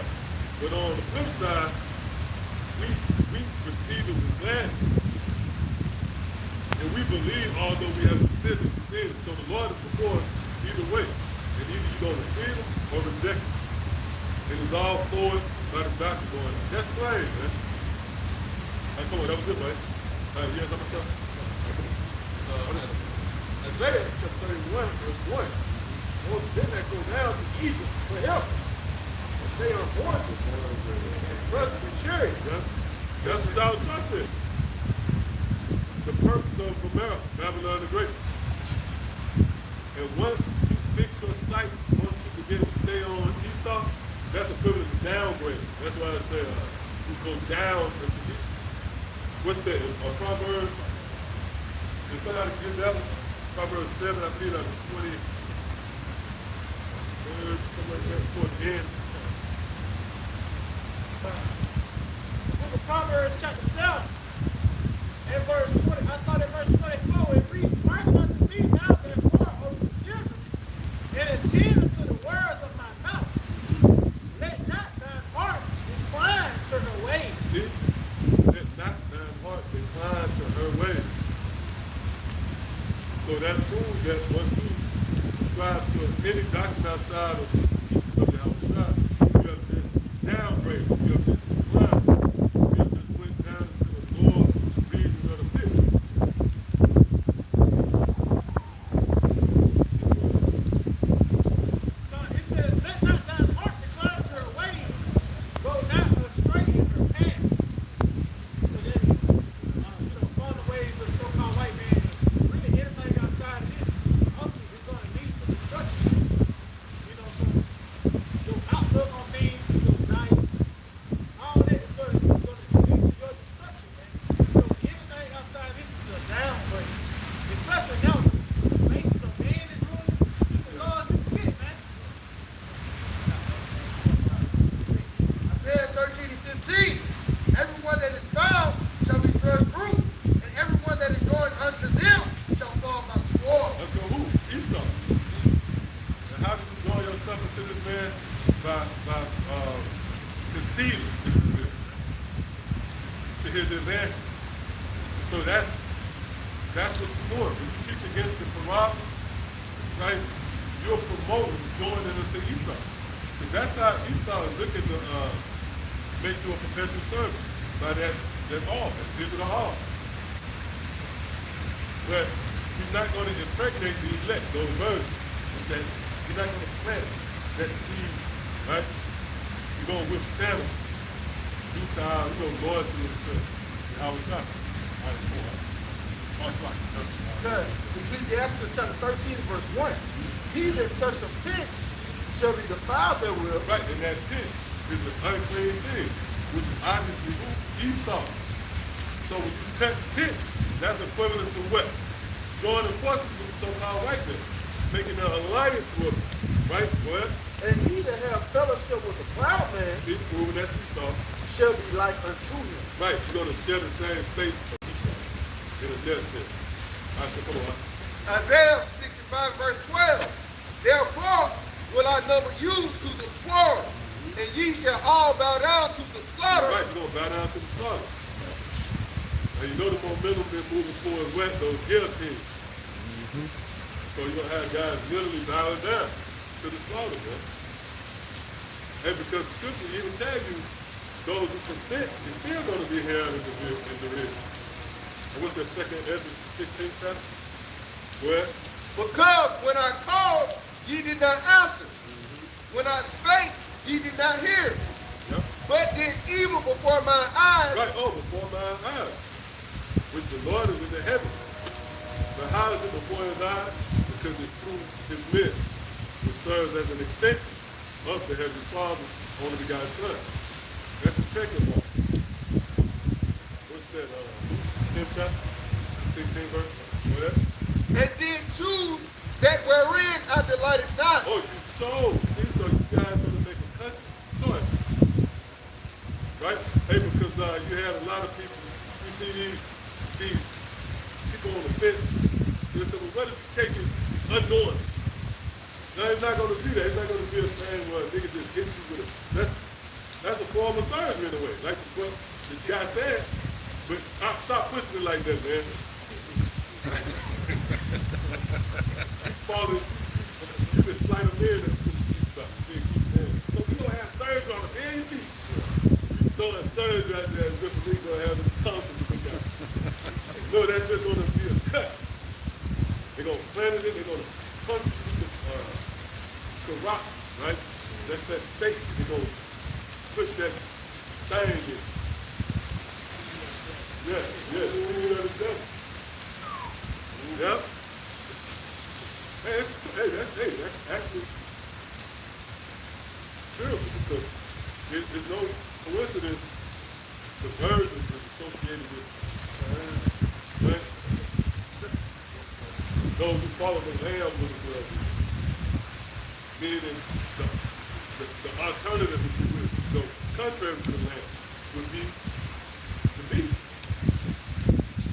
But on the flip side, we receive it with gladness. And we believe, although we haven't seen it. So the Lord is before us either way. And either you're going to receive him or reject him. And it's all forged by the doctor going on. That's plain, man. Hey, come on, that was good, man. Yes, I'm myself. So Isaiah chapter 31, verse 1. Moses did not go down to Egypt for help, but stay on horses and trust in chariots. Yeah. That's what y'all trusted. The purpose of America, Babylon the Great. And once you fix your sight, once you begin to stay on Esau, that's equivalent to downgrade. That's why I say you go down into Egypt. What's that? Proverbs? Did somebody give that one? Proverbs 7, I believe that was 20. Something like that, toward the end. The book of Proverbs chapter 7 and verse 20. I started at verse 24. It reads, "Hearken unto me now therefore, O you children, and attend unto the words of my mouth. Let not thine heart incline to her ways." See? Let not thine heart decline to her ways. So that proves that once you subscribe to any doctrine outside of the teachings of the outside, you have just downgraded. You have just declined. You have just went down into the lower region of the pit. It says, "Let not thine heart decline to her ways, go not astray in her path." So then, following the ways of the so-called white man, really anything outside of this, ultimately is going to lead to destruction. From your outlook on things to your diet, all that is going to lead to your destruction, man. So anything outside of this is a downgrade, especially now. The basis of man is ruling. It's the laws you can get, man. Isaiah 13 and 15. Everyone that is found shall be thrust through, and everyone that is joined unto them shall fall by the sword. Unto who? Esau. And how did you join yourself into this man? By concealing, if you will, to his advantage. So that's what you're doing. When you teach against the parable, right, you're promoting joining into Esau. So that's how Esau is looking to make you a perpetual servant by that all, that digital all. But he's not going to impregnate the elect, those virgins. That he's not going to plant that seed, right? You're going to withstand them. Due time, you're going to loyal to the church. How it's not. Good. Ecclesiastes chapter 13 verse 1. He that toucheth pigs shall be defiled therewith. Right, and that pit is an unclean thing, which is obviously who? Esau. So when you touch pits, that's equivalent to what? Joining forces with the so-called white man, making an alliance with them, right? What? And he that have fellowship with the proud man See, proving that Esau. shall be like unto him. Right, you're going to share the same fate of Esau in a nutshell. I said, come on. Isaiah 65 verse 12. Therefore will I number you to the sword, and ye shall all bow down to the slaughter. Right, you're going to bow down to the slaughter. And you know the momentum been moving towards what? Those guillotines. So you're going to have guys literally bowing down to the slaughter, man. And because the scripture even tell you, those who consent is still going to be held in the rear. And what's that second Ezra 16th chapter? Where? Because when I called, ye did not answer. When I spake, ye did not hear. Yep. But did evil before my eyes. Right, before my eyes. Which the Lord is in the heavens. But how is it before his eyes? Because it's through his midst, which serves as an extension of the Heavenly Father's only begotten Son. That's the second part. What's that? 10th chapter? 16 verse? Whatever. And did choose that wherein I delighted not. Oh, you chose. See, so you guys going to make a conscious choice. Right? Hey, because you have a lot of people, you see these people on the fence. They say, well, what if you take it unknowing? No, it's not going to be that. It's not going to be a thing where a nigga just hits you with a. That's a form of surgery in a way, like what the guy said. But stop pushing it like that, man. You falling, you can slide them in and push stuff. So we gonna have surgery on a million people. You throwing surgery out there as if we gonna have this Thompson to pick out. No, that's just gonna be a cut. They're gonna plant it in, they're gonna punch it through the rocks, right? That's that stake. They're gonna push that thing in. Yeah, you understand? Yep. That's actually true because there's no coincidence. The virgin is associated with right? Those who follow the Lamb will meaning the alternative, if you will, the contrary to the Lamb, would be the beast.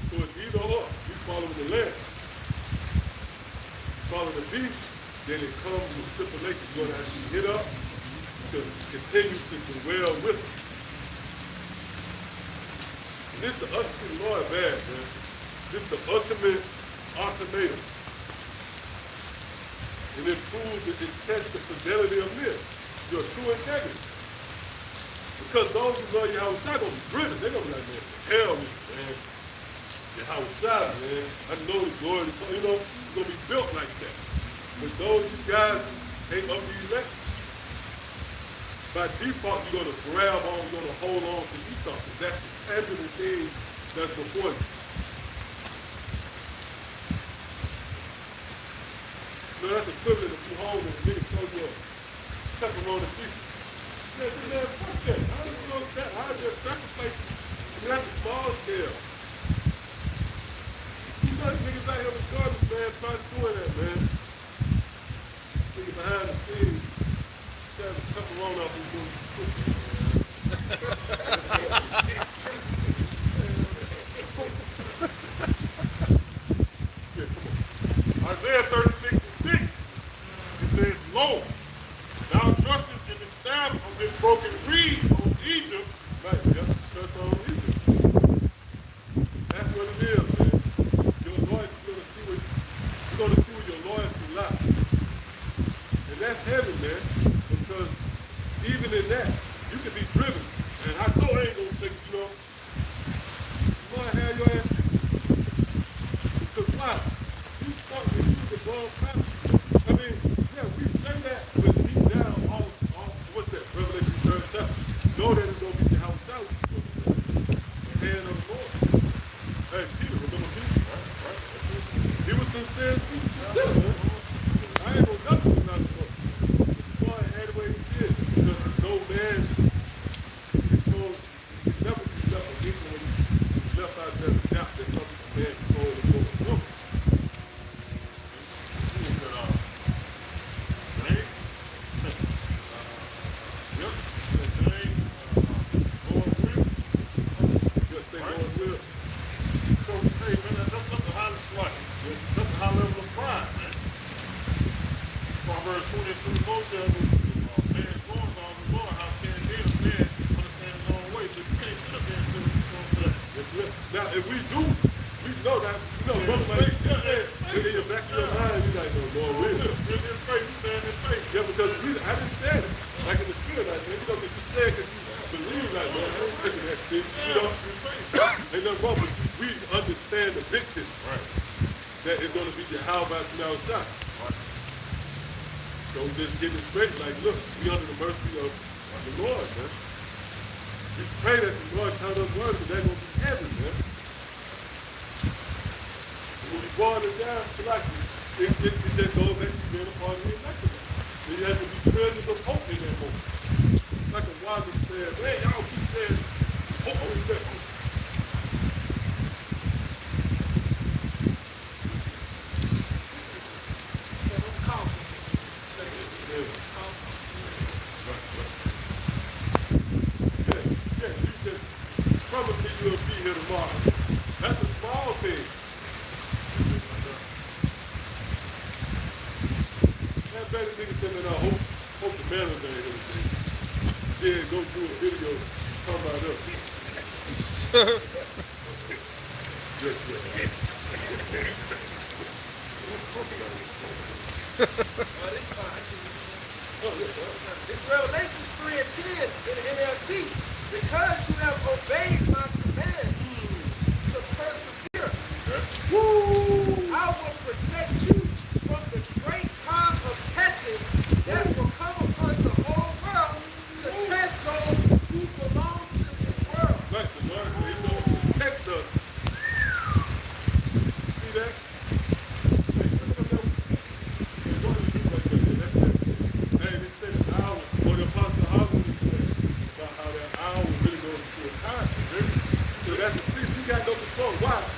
So it's either or. You follow the Lamb. You follow the beast, then it comes with stipulation. You're going to have to get up to continue to dwell with him. And this is the ultimate Lord bad, man. This is the ultimate ultimatum. And it proves that it tests the fidelity of men, your true integrity. Because those who love Yahweh Shai gonna be driven. They're gonna be like, man, hell man. Yahweh Shai, man. I know the glory, you know, it's gonna be built like that. But those you guys ain't of the elect, by default, you're gonna grab on, you're gonna hold on to do something. That's the tangible thing that's before you. No, that's equivalent if you hold and nigga throw you a pepperoni pieces. Man, fuck that. I don't know that. I just sacrifice it. I mean, that's a small scale. You know, niggas out here with garbage, man, trying to do that, man. Nigga behind the scenes, trying to pepperoni off his doing pussy. Yeah, come on. Isaiah 36. It says, Lo, thou trustest in the staff of this broken reed on Egypt. Right, yep, trust on Egypt. That's what it is, man. Your loyalty, you're gonna see where your loyalty lies. And that's heavy, man, because even in that, you can be driven. And I know I ain't gonna take, you know, you wanna have your ass. Because why? You thought that you was the wrong pastor. I mean, yeah, we say that, but deep down, all what's that? Revelation 3rd chapter. Know that it's going to be the house out. The hand of the Lord. Hey, Peter, remember Peter? Right. He was sincere. He was sincere, man. I ain't gonna doubt him not to. The boy had the way he did. Because no man is told, he never be left on ignorant. He's left out there to doubt that something a man told him for a woman. Proverbs 20:24 tells us, man's goings on the Lord, how can a man understand his own way? So you can't sit up there and say what you're going to say. Now, if we do, we know that, you know, brother, like you said, in your back of your mind, you like, no, Lord, really? In his face, you saying his face. Yeah, because I didn't say it. Like in the spirit, like, man, you know, if you say it because you believe, like, man, I ain't taking that shit. You know, ain't nothing wrong, but we understand the big picture. Right. That it's going to be Yahweh Shai. Right. So just get it straight, like, look, we under the mercy of the Lord, man. We pray that the Lord tell us words, but they're going to be heavy, man. And when you boil it down, like, it just goes back to being a part of the elected. Then you have to be present of hope in that moment. Like a wise said, hey, y'all keep saying, hope is that hope. You'll be here tomorrow. That's a small thing. That better nigga said that I hope the man was there everything. then go do a video talking about us. It's Revelations 3 and 10 in the NLT. Because you have obeyed my command to persevere, I will protect you from the great time of testing that will come upon the whole world to test those who belong to this world. Right, the Lord said He's going to protect us. See that?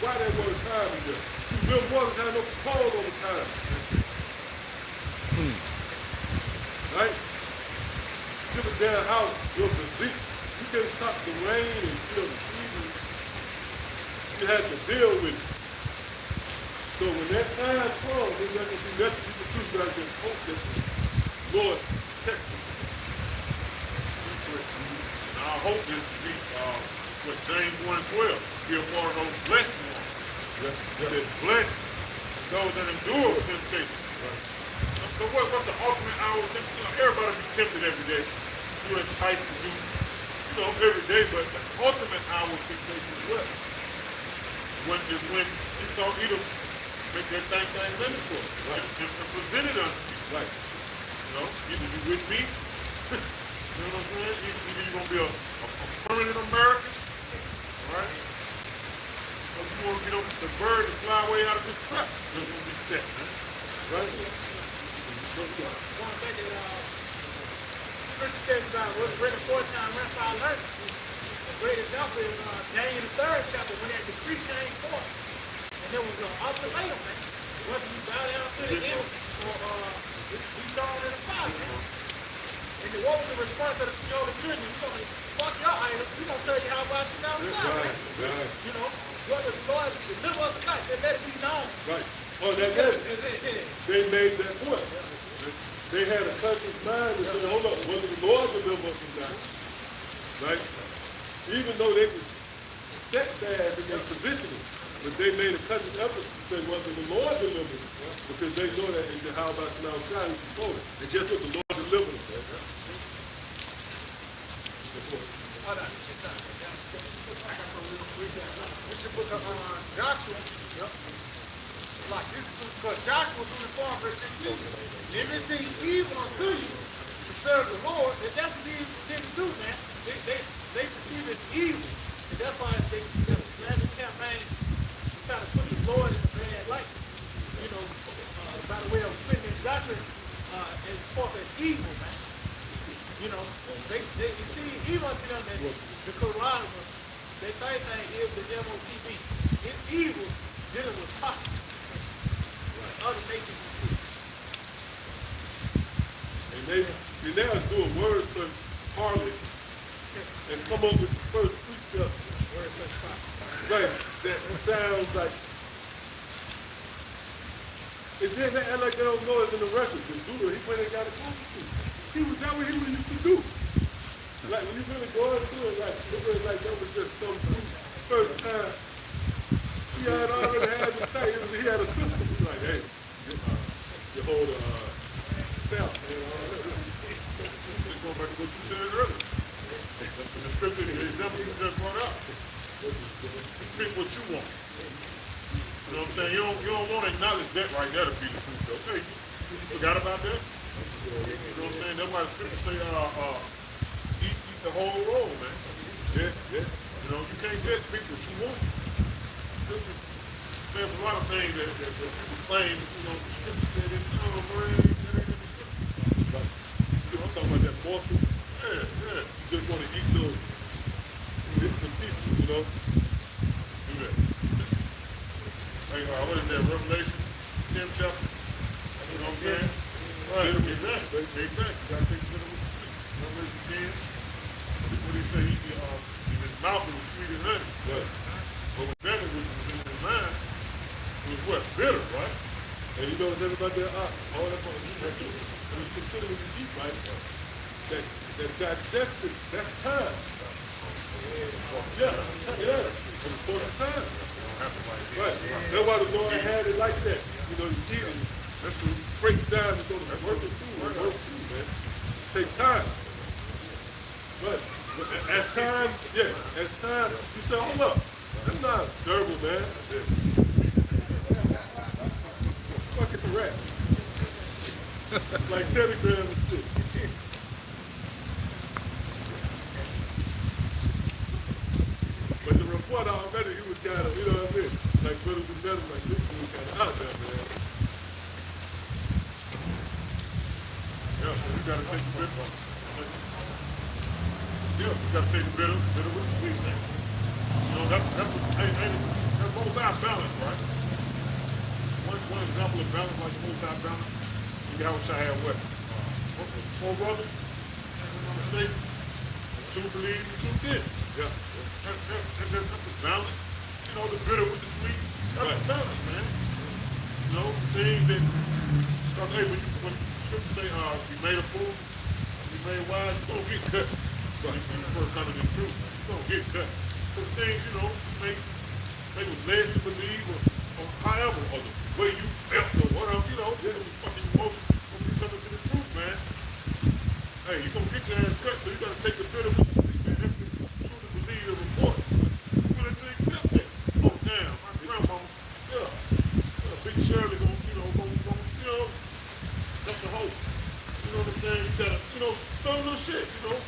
Why that was time in there? See, Bill Waters had no control over time. Right? Give a damn house, your physique. You can't stop the rain and kill the season. You have to deal with it. So when that time comes, there's not going to be nothing you can do but I just hope that the Lord protects us. And our hope is to be what James 1 and 12. Be a part of those blessed ones. That blessed those that endure temptation. So what's the ultimate hour of temptation? Everybody be tempted every day. You're enticed to do, every day, but the ultimate hour of temptation is what? When she saw Edom make that thing limit for her. Right. And presented unto you. Right. Either you with me, you know what I'm saying? Either you're going to be a permanent American, all right? Or you want to get the bird and fly away out of this trap. You're going to be set, man. Right? Going back to scripture tells about what's written 4 times run for our learning. A great example is Daniel the 3rd chapter when that decree came forth. And there was an ultimatum, man. Whether you bow down to the image or be thrown in the fire, man. And what was the response of the children? You're going to fuck your idol. We're going to tell you how about you now inside, man. Whether the Lord deliver us or not, they let it be known. Right. Oh, that's it. They made that point. They had a conscious mind and said, hold up, whether the Lord deliver us or not. Right? Even though they were set bad in their positioning, but they made a conscious effort to say, whether the Lord delivers us, because they know that in the how about you now inside, he's before it. And guess what? The Lord delivered us. Hold on. It's the book of Joshua. Like this is because Joshua was informed verse 15. If it seems evil unto you to serve the Lord, And that's what these didn't do, man. They perceive it as evil. And that's why they got a slander campaign to try to put the Lord in a bad light. By the way of putting this doctrine as forth as evil, man. They see evil unto them that the Quran, their thing is the MOTB. It's evil dealing with prostitutes. Other nations you see. And they now do a word search harlot and come up with the first precept. Word such prostitutes. Right. That sounds like. And then they act like they don't know it's in the record. The dude, he went and got a prostitute. That what he used to do. Like when you really go into it, it was like that was just some first time. He had already had the thing. He had a system. He's like, hey, you hold a stamp. Just going back to what you said earlier. In the scripture, the example you just brought up. Pick what you want. You know what I'm saying? You don't want to acknowledge that right there to be the truth. Okay, you forgot about that? You know what I'm saying? That's why the scripture say, eat the whole roll, man. Yeah. You can't just pick what you want. There's a lot of things that people claim, the scripture said that, that ain't in the scripture. Right. I'm talking about that morsel. Yeah. You just want to eat those bits and pieces, Do that. Hey, what is that, Revelation 10 chapter? You know what I'm saying? Right, exactly. You gotta take it with the sweet. Revelation 10. What he say, in his mouth it was sweet as honey. Right. But with that which was in his mind, it was what? Bitter, right? And you know what's about that? All that you consider when you eat, right? that digested, that's time. Yeah, it's for the time. Right. That's why the Lord had it like that. You know, you eat it. That's to break down and go to work it through. Work through, man. Take time. Right. But as time, as time, you say, hold up. That's not terrible, man. Fuck it, the rat. Like telegram and shit. But the report already, he was kind of, you know what I mean? Like, brothers and brothers, like, this dude kind of out there, man. Yeah, so you gotta take the bitter. Yeah, you gotta take the bitter with the sweet, man. You know, that's both sides balance, right? One example of balance, like both sides balance, you have a had what? Four brothers, mistake, two believe, two did. Yeah. That's a balance. You know, the bitter with the sweet, that's a balance, man. You know, things that, because hey, when scripture say, you made a fool, you made wise, you don't get cut. But when you first come to this truth, you don't get cut. Because things, you know, they was led to believe, or however, or the way you felt, or whatever, you know, this is fucking emotion when you come into the truth, man. Hey, you're going to get your ass cut, so you got to take the bitter with the sweet, man. That's just truly believe the report. You're willing to accept that. Oh, damn, my grandmama, Big Shirley gonna, that's a hope. You know what I'm saying? You gotta, some little shit, Don't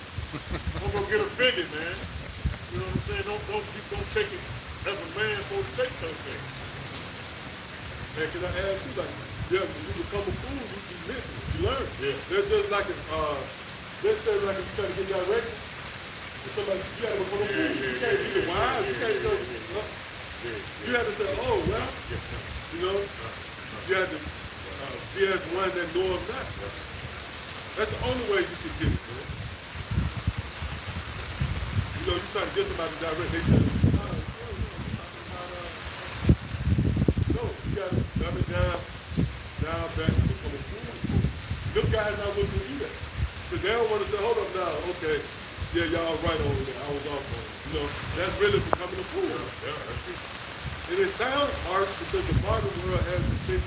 go get offended, man. You know what I'm saying? Don't take it as a man supposed to take something. Man, cause I asked you, like, when you become a fool, you listen, you learn. Yeah. They're just like let's say like if you try to get direction, somebody, you gotta become a fool. You can't be wise, you can't go, you have to say, oh, well, you have to be as one that knoweth not. That's the only way you can get it, man. You try to get somebody direct, they say, no, you gotta dumb it down back to become a fool. Them guys not willing to do that. Because they don't want to say, hold up now, okay, yeah, y'all right over there, I was off on it. That's really becoming a fool. Yeah, that's true. And it sounds harsh because the modern world has this thing,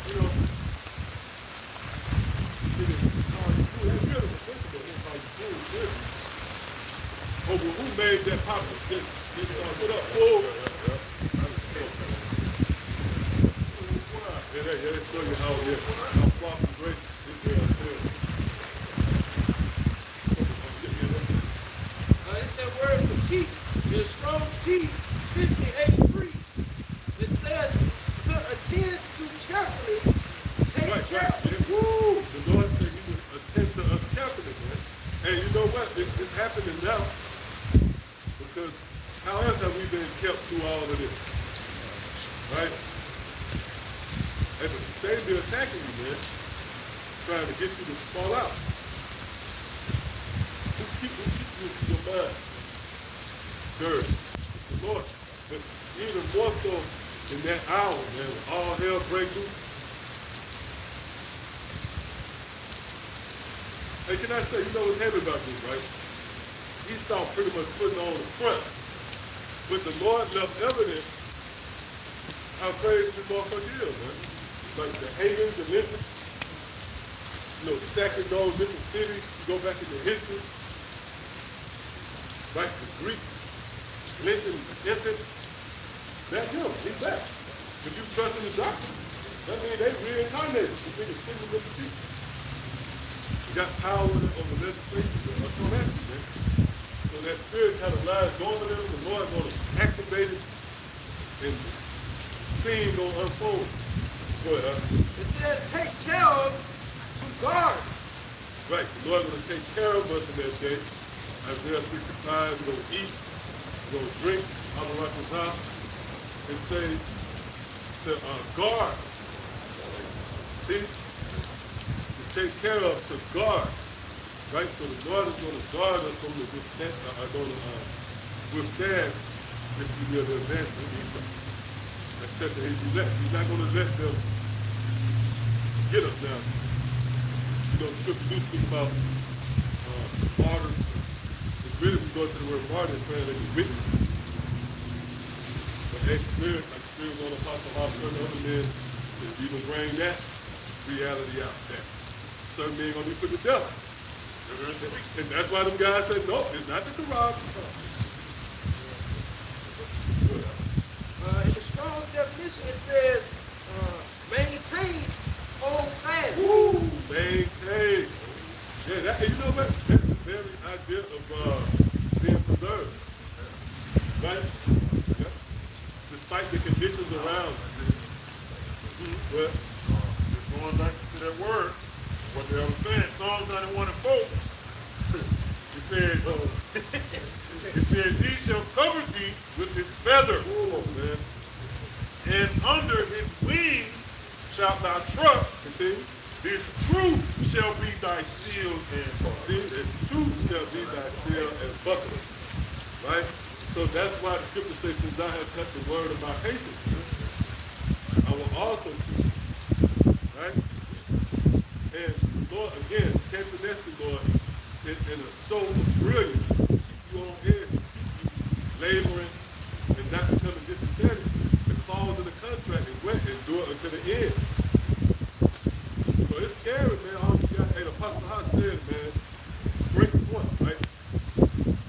oh, but who made that popular? What up, fool? Yeah, they show you how far from grace it is still. It's that word for keep. In strong G, 5083. It says to attend to carefully, take care of it. Woo! The Lord said he would attend to us carefully, man. And you know what? It's happening now. Because how else have we been kept through all of this? Right? And the same be attacking you, man. Trying to get you to fall out. Who keeps your mind dirty? It's the Lord. But even more so in that hour, man, when all hell breaks loose. Hey, can I say, what's heavy about this, right? Esau pretty much putting on the front. But the Lord left evidence how crazy this motherfucker is, man. Like the Hagans, the Lynchers, sacking those different cities, you go back into history. Like the Greeks, lynching infants. That's him, he's back. If you trust in the doctrine, that means they reincarnated to be the symbols of the future. Got power over legislation, man. So that spirit kind of lies dormant in them, the Lord going to activate it, and the scene going to unfold. Go ahead, It says take care of to guard. Right, the Lord going to take care of us in that day. Isaiah 65, we're going to eat, we're going to drink, out of His house, and say to guard. See? Take care of, to guard, right? So the Lord is going to guard us from the withstand, if you will, the advance of Esau. That's such a his elect. He's not going to let them get us now. The scripture do speak about martyrs. It's really, we go to the word martyr and translate witness. But that spirit, like the spirit on the Apostle Paul, certain other men, said, you can bring that reality out there. Certain men gonna be put to death. And that's why them guys said, no, it's not the Quran. In the Strong's definition, it says, maintain, hold fast. Woo! Maintain. Yeah, that, and you know what? That's the very idea of being preserved. Right? Yeah. Despite the conditions around us. Well, Just going back to that word, what they were saying, Psalm 91 and 4, it said, it says, he shall cover thee with his feathers, man. and under his wings shalt thou trust. Continue. His truth shall be thy shield and See, buckler. the truth shall be thy shield and buckler. Right? So that's why the scripture says, since thou hast kept the word of my patience, I will also keep you. Right? And Lord, again, can't finesse the Lord in a show of brilliance, keep you on edge, keep you laboring and not becoming disadvantaged. The clause of the contract is wet and do it until the end. So it's scary, man. All you got, hey, the Apostle Hot said, man, great point, right?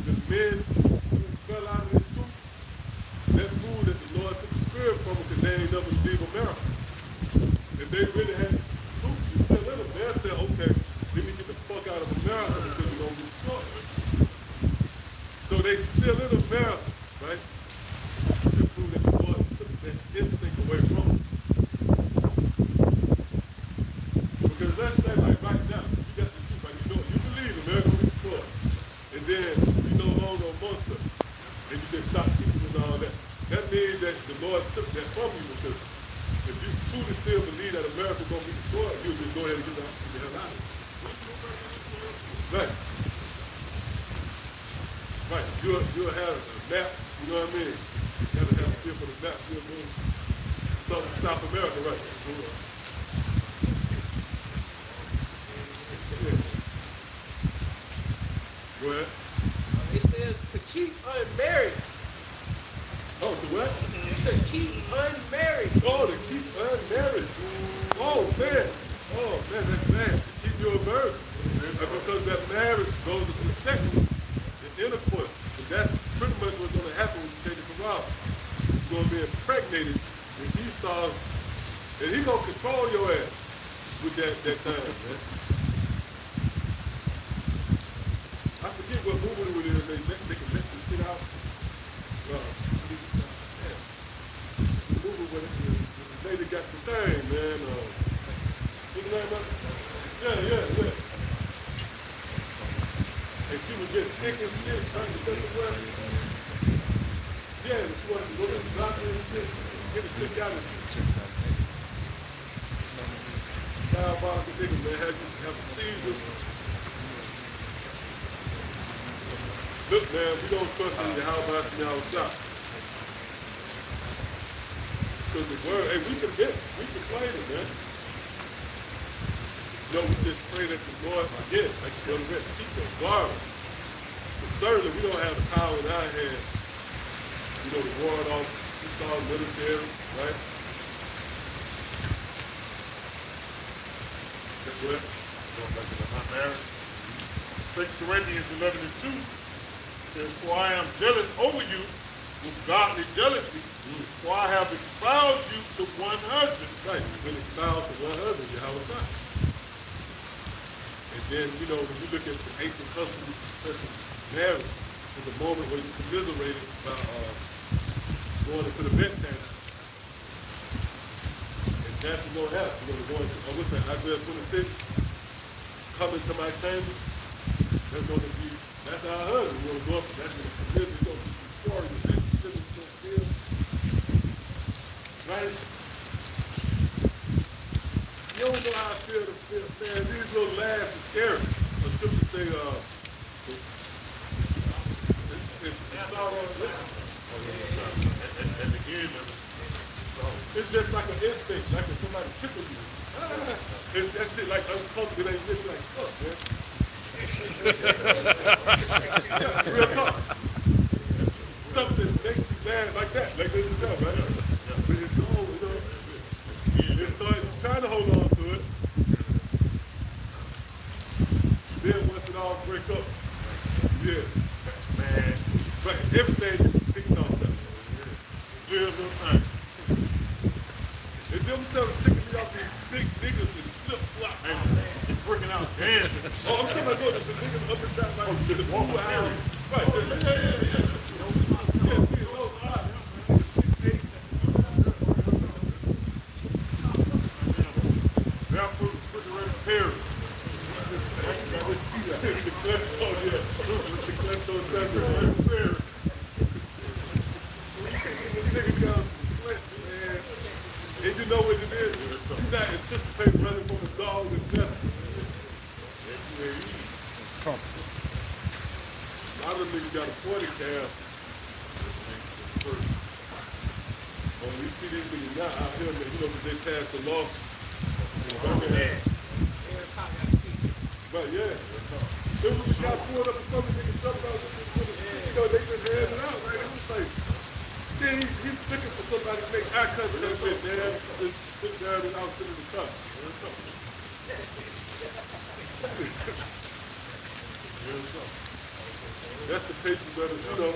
The men who fell out of this truth, that food that the Lord took the spirit from them because they ain't never leave America. If they really had truth, you tell them, they'll say, okay, let me get the fuck out of America because we're going to get destroyed. So they still in America, right? The food that the Lord took that instinct away from them. Because let's say, like right now, you got the truth, like you believe America will be destroyed. And then you no longer a monster. And you just stop teaching and all that. That means that the Lord took that from you because if you truly still believe that America is going to be destroyed, you'll just go ahead and get the hell out of it. Right. Right. You'll have a map, you know what I mean? You gotta have a feel for the map, you know what I mean? South America, right. Yeah. Go ahead. It says to keep unmarried. Oh, to what? To keep unmarried. Oh, to keep unmarried. Oh, man. Oh, man, that's bad. To keep you a virgin. Because that marriage goes to sex and intercourse. And that's pretty much what's going to happen when you take it from Rob. You're going to be impregnated with Esau, and he's going to control your ass with that time, man. I forget what movie it is. They can let this shit out. The movie where the lady got the thing, man. What's the name of it? Yeah. And she was getting sick and shit, trying to get away. Yeah, she wanted to go to the doctor and shit, get it took out of diabolical nigga, man, had to have a seizure. Look, man, we don't trust in the how about in our shop. Because the word, hey, we complain it, man. No, we just pray that the Lord, again, like you go to rest, keep the guard. But certainly we don't have the power in our hands, you know, to ward off Esau military, right? That's what? Going back to the unmarried. 2 Corinthians 11 and 2 says, for I am jealous over you with godly jealousy, for I have espoused you to one husband. Right, you've been espoused to one husband, Yahweh. And then, you know, when you look at the ancient customs of marriage, there's a moment where you're commiserated about going into the bedtime. And that's what's going to happen. You're going to go into, what's that, Isaiah 26, come into my chamber. That's going to be, that's our husband. We're going to go up, that's going to commit, it's going to be sorry, the sensitivity is going to feel. Right? You don't know how I feel, man. These little laughs are scary. The scriptures say, it's all on At the end of it. it's just like an instinct, like if somebody tickles you. That's it, like uncomfortable. It ain't just like, fuck, man. Real talk. Something makes you mad like that, like this is right? But it's gone, you know. They start trying to hold on to it. Then once it all break up, yeah, man, right, everything ticked off that. Real time. And them telling ticking me off these big niggas in flip flop and working out dancing. Oh, I'm talking about going to the niggas up and down like the food alley. Right, yeah. And you know what it is? You're not anticipating running from a dog and nothing. A lot of them niggas got a 40 cab first. Oh, you see these niggas now out here, man, you know, they passed the law in Birmingham. Right, yeah. There was a guy pulled up and some niggas jumped out with it. You know, they just had it out, right? It was like, then he's looking for somebody to make eye contact with, man. This guy is out sitting in the car. That's the patient that is, you know.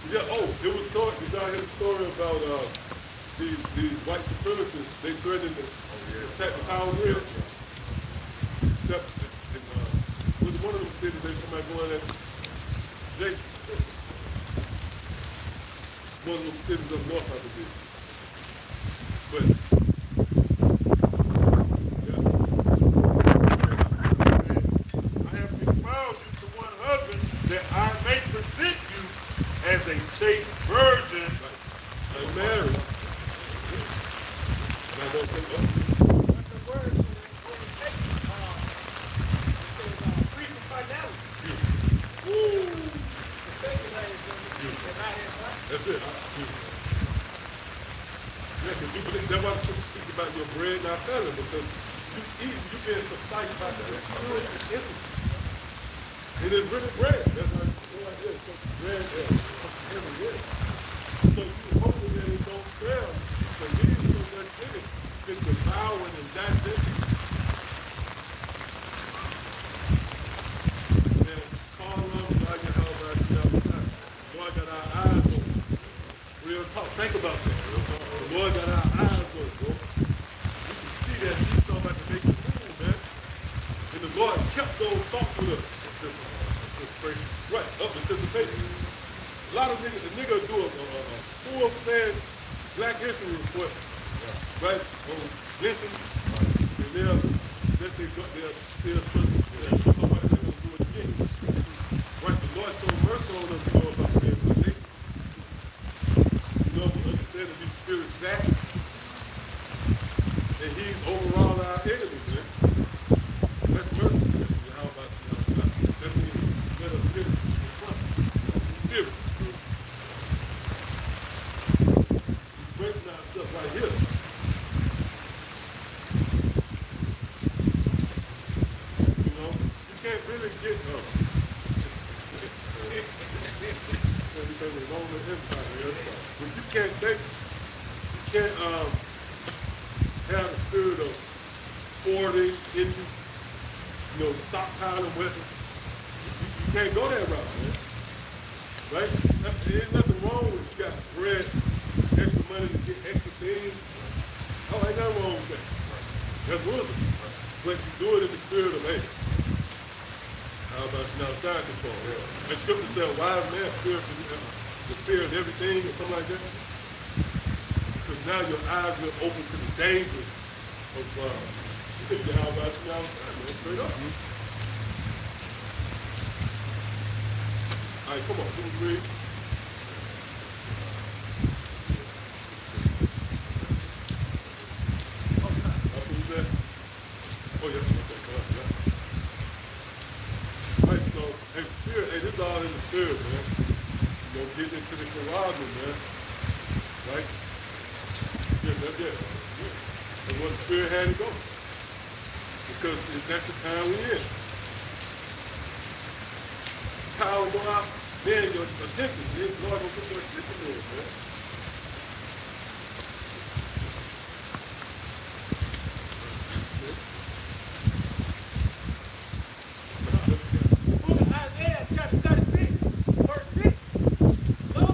Yeah, oh, it was thought, did y'all hear the story about these white supremacists? They threatened to attack the power grid. Was one of them cities they come out going at Jake? One of them cities up north, I believe. But I have espoused you to one husband that I may present you as a chaste virgin. I'm married. Now don't think That's the word when it takes, it says free from finality. The second line is that I have life. that's it. Yeah, because you believe that's why the scripture speaks about your bread not failing, because you eat, you being sufficed by the spirit and entity. It is really bread. That's why it's like this. So bread is every year. So you hoping that it don't fail. Because there is so much in it. It's devouring and digesting. And call on God, your house, our time. Lord got our eyes open. Real talk. Think about that. The Lord got our eyes open, bro. We can see that He's so about to make it move, man. And the Lord kept those thoughts with us. Right, up anticipation. A lot of niggas, the nigga do a full-fledged Black History report, right, on lynching, and they'll still somebody they're gonna do it again. Right, the Lord so merciful on us, you know, about the nation. You know, we understand that these spirits back, and He's over all our enemies, man. That's mercy. How about you? That means let us live in front. Spirit. Breaking ourselves right here. You know, you can't really get because it's Roman Empire, but you can't think, you can't have the spirit of hoarding, envy, you know, stockpiling weapons. You can't go that route, man. Right? There ain't nothing wrong with you got bread, extra money to get extra things. Oh, ain't nothing wrong with that. That's wisdom. But you do it in the spirit of hate. How about you now side control? And scripture said, wise man fear the fear of everything or something like that. Because now your eyes are open to the dangers of how about you now side, man? Straight up. All right, come on, please read. Oh, yeah. Okay, go ahead, yeah. All right, so, hey, spirit, hey, this is all in the spirit, man. You know, getting into the carousing, man. Right? Yeah, that's it. That's what the spirit had to go. because that's the time we're in. Power go out, then your attention, then Lord will put your attention in, man. The book of Isaiah, chapter 36, verse 6. Lo,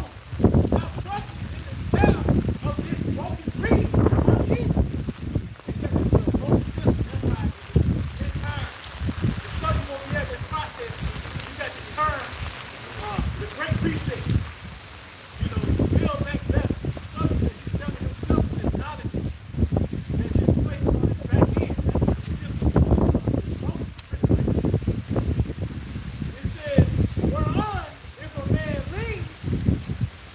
thou trustest in the staff of this broken reed on evil. Because it's a broken system. That's why in time, to show you what we have in process, you got to turn the great reset. You know, build back better. Show you that he's done it himself with knowledge that his place on his back end. That's why the system is broken, pretty much. It says, whereon if a man lean,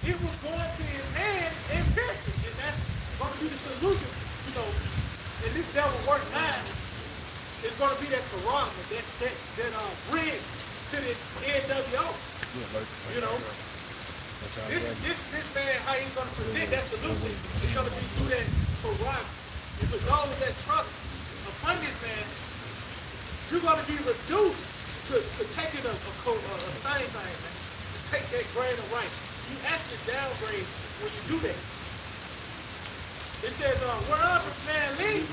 it will go into his hand and pierce it. And that's going to be the solution. You know, in this devil work 9, it's going to be that karama, that bridge to the NWO. You know, this man, how he's going to present that solution is going to be through that karama. And for those that trust upon this man, you're going to be reduced to taking a thing, man. To take that grain of rice. You actually downgrade when you do that. It says, whereof a man lean,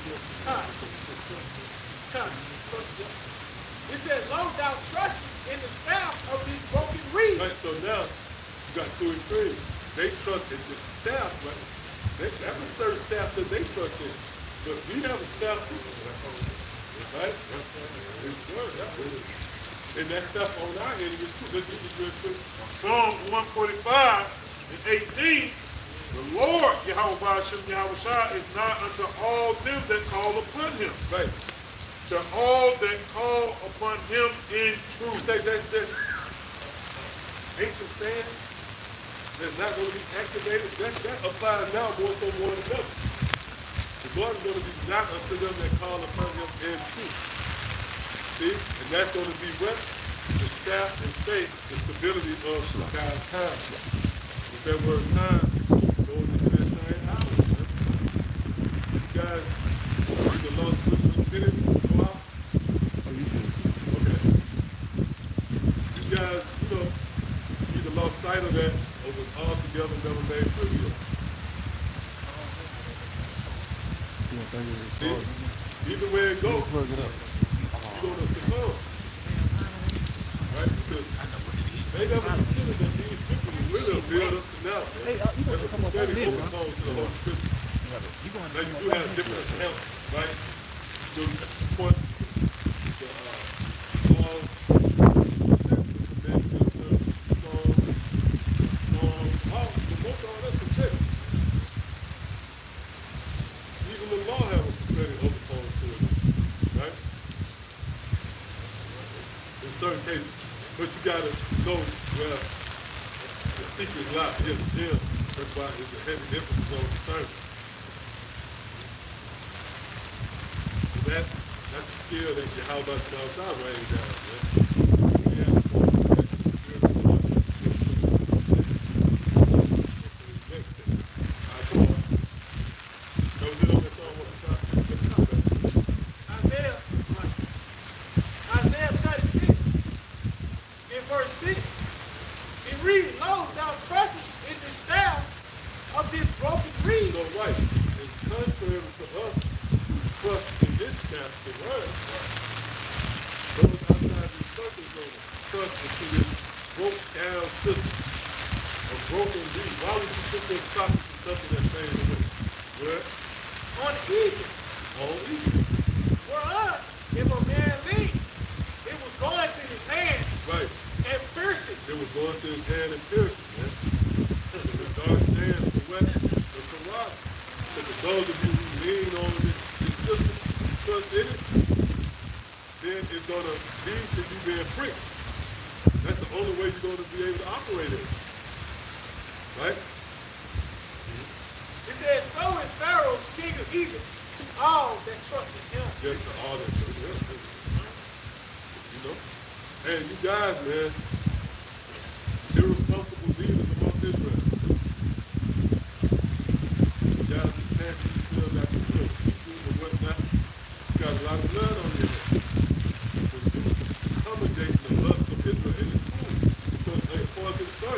it says, lo, thou trustest in the staff of this broken reed. Right, so now you got two extremes. They trust in the staff, right? That's a certain staff that they trust in. But we have a staff too, right? And that stuff on our end is too. Let's get this real quick. Psalm 145 and 18. The Lord, Yahweh Hashem Yahweh Shah, is not unto all them that call upon him. Right. To all that call upon him in truth. That's just ancient saying that's not going to be activated. That applies now more so more than ever. The Lord is going to be not unto them that call upon him in truth. See? And that's going to be what? The staff and faith, the stability of God's time. With that word time, goes into that same hour. You guys, the Lord put you in it, go out. Okay. You guys, either lost sight of that or was altogether never made for you. See? Either way it goes, you're going to succumb. Right? Because they never considered that these people were really built up to now. Hey, you got to come up on this, bro. To the Holy Scripture. Now you do have different accounts, right? The point, the laws, even the law have a prophetic overtone to it, right? In certain cases. But you gotta know where the secret lies. Yeah, the gem. That's why it's a heavy emphasis on discernment. So that's a skill that Yahweh Shah raised down, man. We have to point to that spirit of God. Come on. That was it on that song. Isaiah 36, in verse 6, it reads, lo, thou trustest in the staff of this broken reed. So right, it's contrary to us who trust in this staff to run. Those outside these circles don't trust into this broke down system. A broken reed. Why would you put your socket to something that's made away? Where? On Egypt. On Egypt. Whereon, if a man lean, it was going to his hand Right. and pierce it. It was going to his hand and piercing, man. The dark sand, the wet, the Quran. So for those of you who lean on this system, trust in it, then it's going to lead to you being free. That's the only way you're going to be able to operate it. Right? It says, so is Pharaoh, king of Egypt, to all that trust in him. Yes, to all that trust in him. You know? And you guys, man, irresponsible leaders among Israel. You guys is fancy, you still got the foot, and whatnot. You got a lot of blood on you.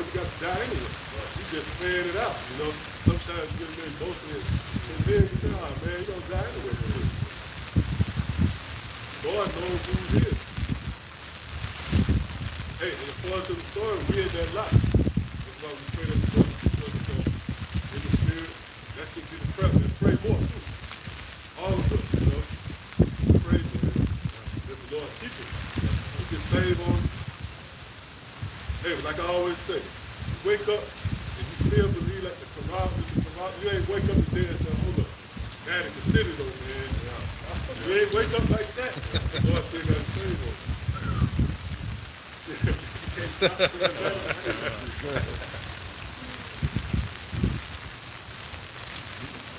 you got to die anyway. You just playing it out, you know. Sometimes you get a little emotional, and then you say, oh man, you're gonna die anyway. God knows who he is. Hey, and according to the story, we in that lot. That's why we pray that the Lord keep us in the spirit. That should be the prayer. And pray more too. All of us, you know. Pray, man. That the Lord keep us. We can save on. Hey, like I always say, you wake up and you still believe like the Quran, you ain't wake up today and say, hold up, Daddy, consider though, man. You ain't wake up like that. The Lord still got to save on.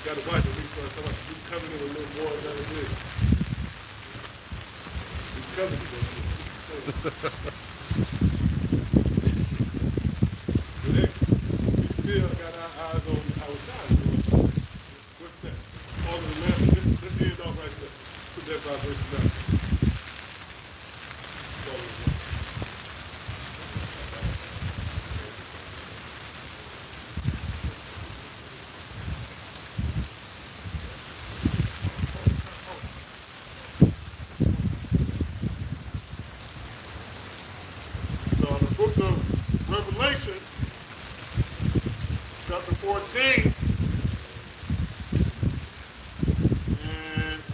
You got to watch it. We coming in a little more than it is. We coming in. But hey, we still got our eyes on our side. What's that? All of the left. Let's end off right there. Put that vibration out. So the book of Revelation, chapter 14,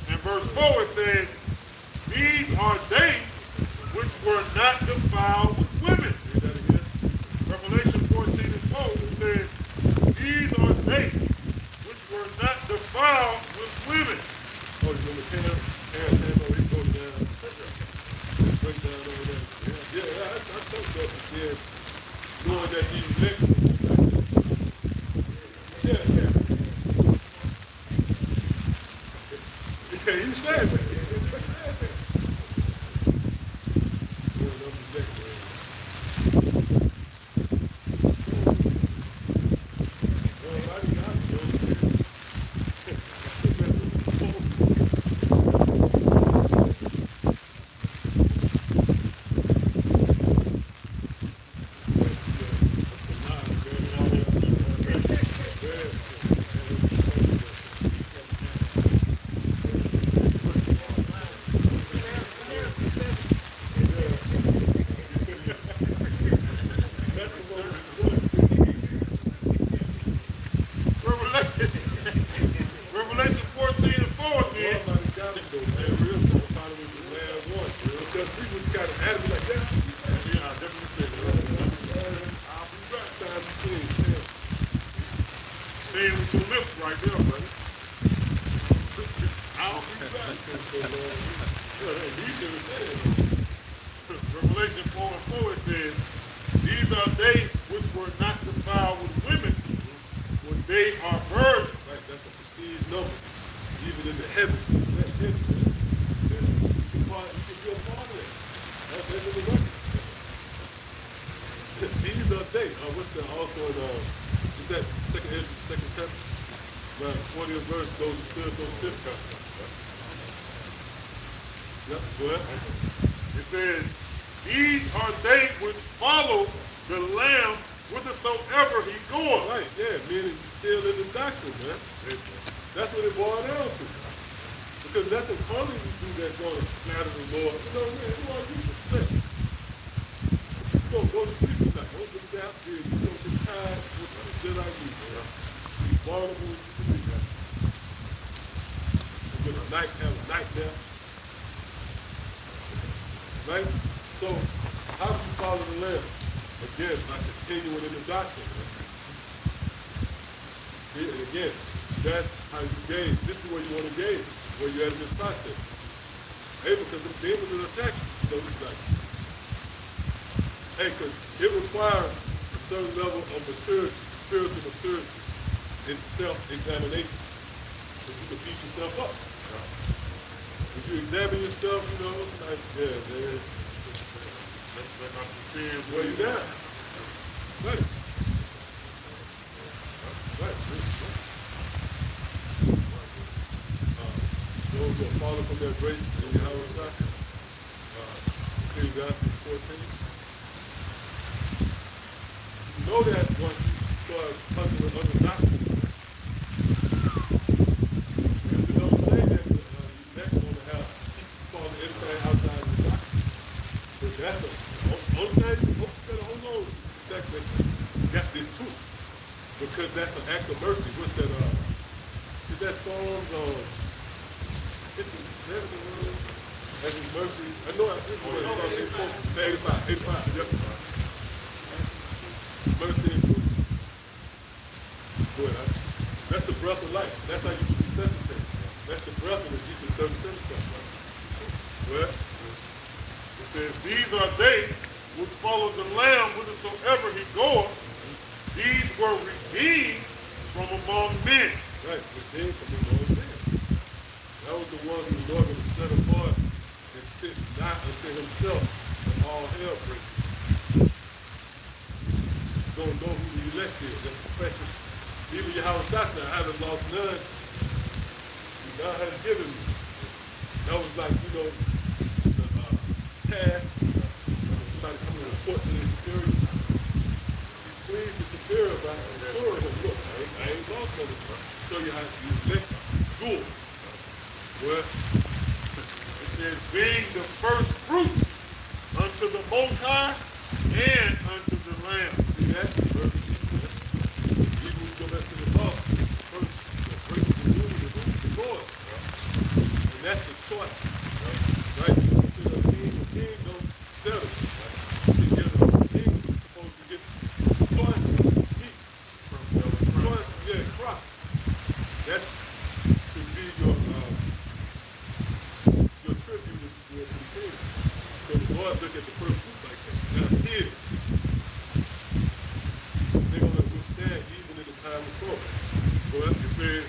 and verse 4, it says, these are they which were not defiled with women. Read that again. Revelation 14 and 4, it says, these are they which were not defiled with women. Oh, you remember Cam over here going down. Break down over there. Yeah, I told you that said, knowing that these lectures. Yeah. Yeah, he said that. Revelation 14 and 4 again. Because people kind of adamant like that. Yeah, I definitely said that. I'll be back. Time to say it. Say it with your lips right there, buddy. I'll be back. He should have said it. Revelation 4 and 4, it says, these are they which were not defiled with women, for they are virgins. Right, that's a prestige number. Even in the heavens. You can be a part of that. That's in the record. These are they. What's that also in is that second chapter? Right, 40th verse goes still those fifth chapter. Yep, go ahead. It says, these are they which follow the Lamb whithersoever he goeth. Right, yeah, meaning still in the doctrine, man. That's what it boils down to. Because nothing only we do that's going to flatter the Lord. You know, man, you want to use the flesh. You're going to go to sleep tonight. Don't get down here. You're going to get tired with you just like you, man. Be vulnerable with you to be, man. You're going to have a night there. Right? So, how do you follow the Lamb? Again, by continuing in the doctrine. Man. See, and again, that's how you gauge. This is where you want to gauge, where you're at in this process. Hey, because the demons will attack you. So it's like, hey, because it requires a certain level of maturity, spiritual maturity, in self-examination. Because you can beat yourself up. If you examine yourself, you know, like, yeah, man, that's not the sin. Weigh you down. Right. Right. Those who are falling from their grace in the hour of time. Ecclesiastes 14. know that once you start fucking with other doctors, because it don't say that you never want to have call anything outside of the doctor. So that's the only thing you better hold on to that you got this truth. Because that's an act of mercy. What's that? Is that Psalms 57? That's his mercy. I know I think it's 85. Yep. Mercy and truth. Good. That's the breath of life. That's how you can be sensitive. That's the breath of the Jesus 37 stuff. Well, it says, these are they which follow the Lamb whithersoever he goeth. These were redeemed from among men. Right, redeemed from among men. That was the one who the Lord was set apart and sit not unto himself and all hell breaks. You don't know who the elect is. That's the precious. Even Yahweh Shasha, I haven't lost none. God has given me. That was like, the task. Somebody coming to report to the superior. Please the superior by assuring him, look, I ain't lost nothing. Show you how you elect good. Well, it says, being the first fruits unto the Most High and unto the Lamb. See that? Even when you go back to the law, first, the first is the Lord. And that's the choice. Right? To the king don't settle. See, the king is supposed to get choice meat from choice, crop. That's to be your tribute to the king. So the Lord look at the first fruit like that. Now here, they're going to withstand even in the time of trouble. But it says,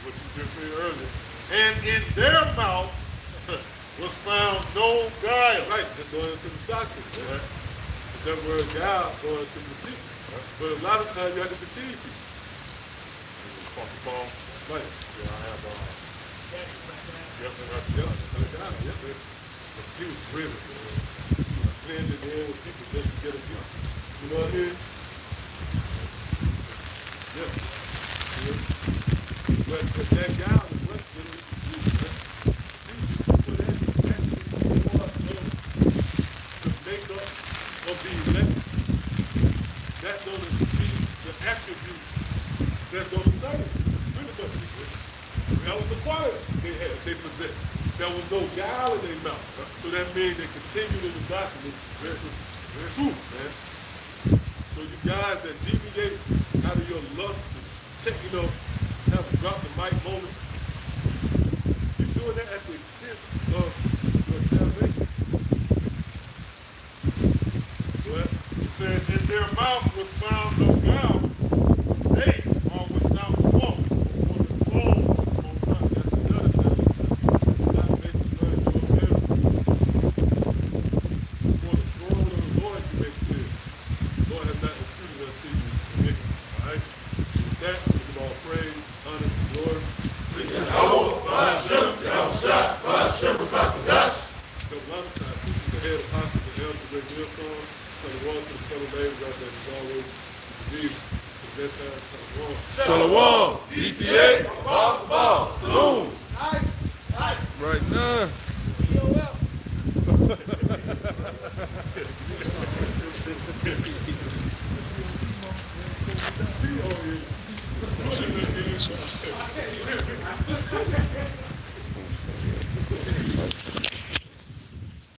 what you just said earlier, and in their mouth was found no guile. Right, that's going into the doctrine. Right? That word guile going to the deceit. Right? But a lot of times you have to deceive people. Right. Yeah, I have Yep. He was driven. Blended in with people just to get a view. You know what I mean? Yeah. But that guy was what really used, right? So that's actually more of the makeup of the elect. That's going to be the attribute that's going to serve really much people. That was the quality they possessed. There was no guile in their mouth. So that means they continued in the doctrine. Very truth, man. So you guys that deviate out of your lust to check, have a drop the mic moment, you're doing that at the expense of your salvation. But it says, in their mouth was found no guile. They are without fault before the throne of Most High. That's another thing. Not making none of your errors. Before the throne of the Lord you make clear. The Lord has not imputed unto you iniquity. All right? With that, we give all praise, honor, and glory. So a lot of times, teachers, the head apostles, the elders, the millstone, from the wall to the son of Mary, God that is always believed. Shalom. ETA. Ball. Salute. Right now.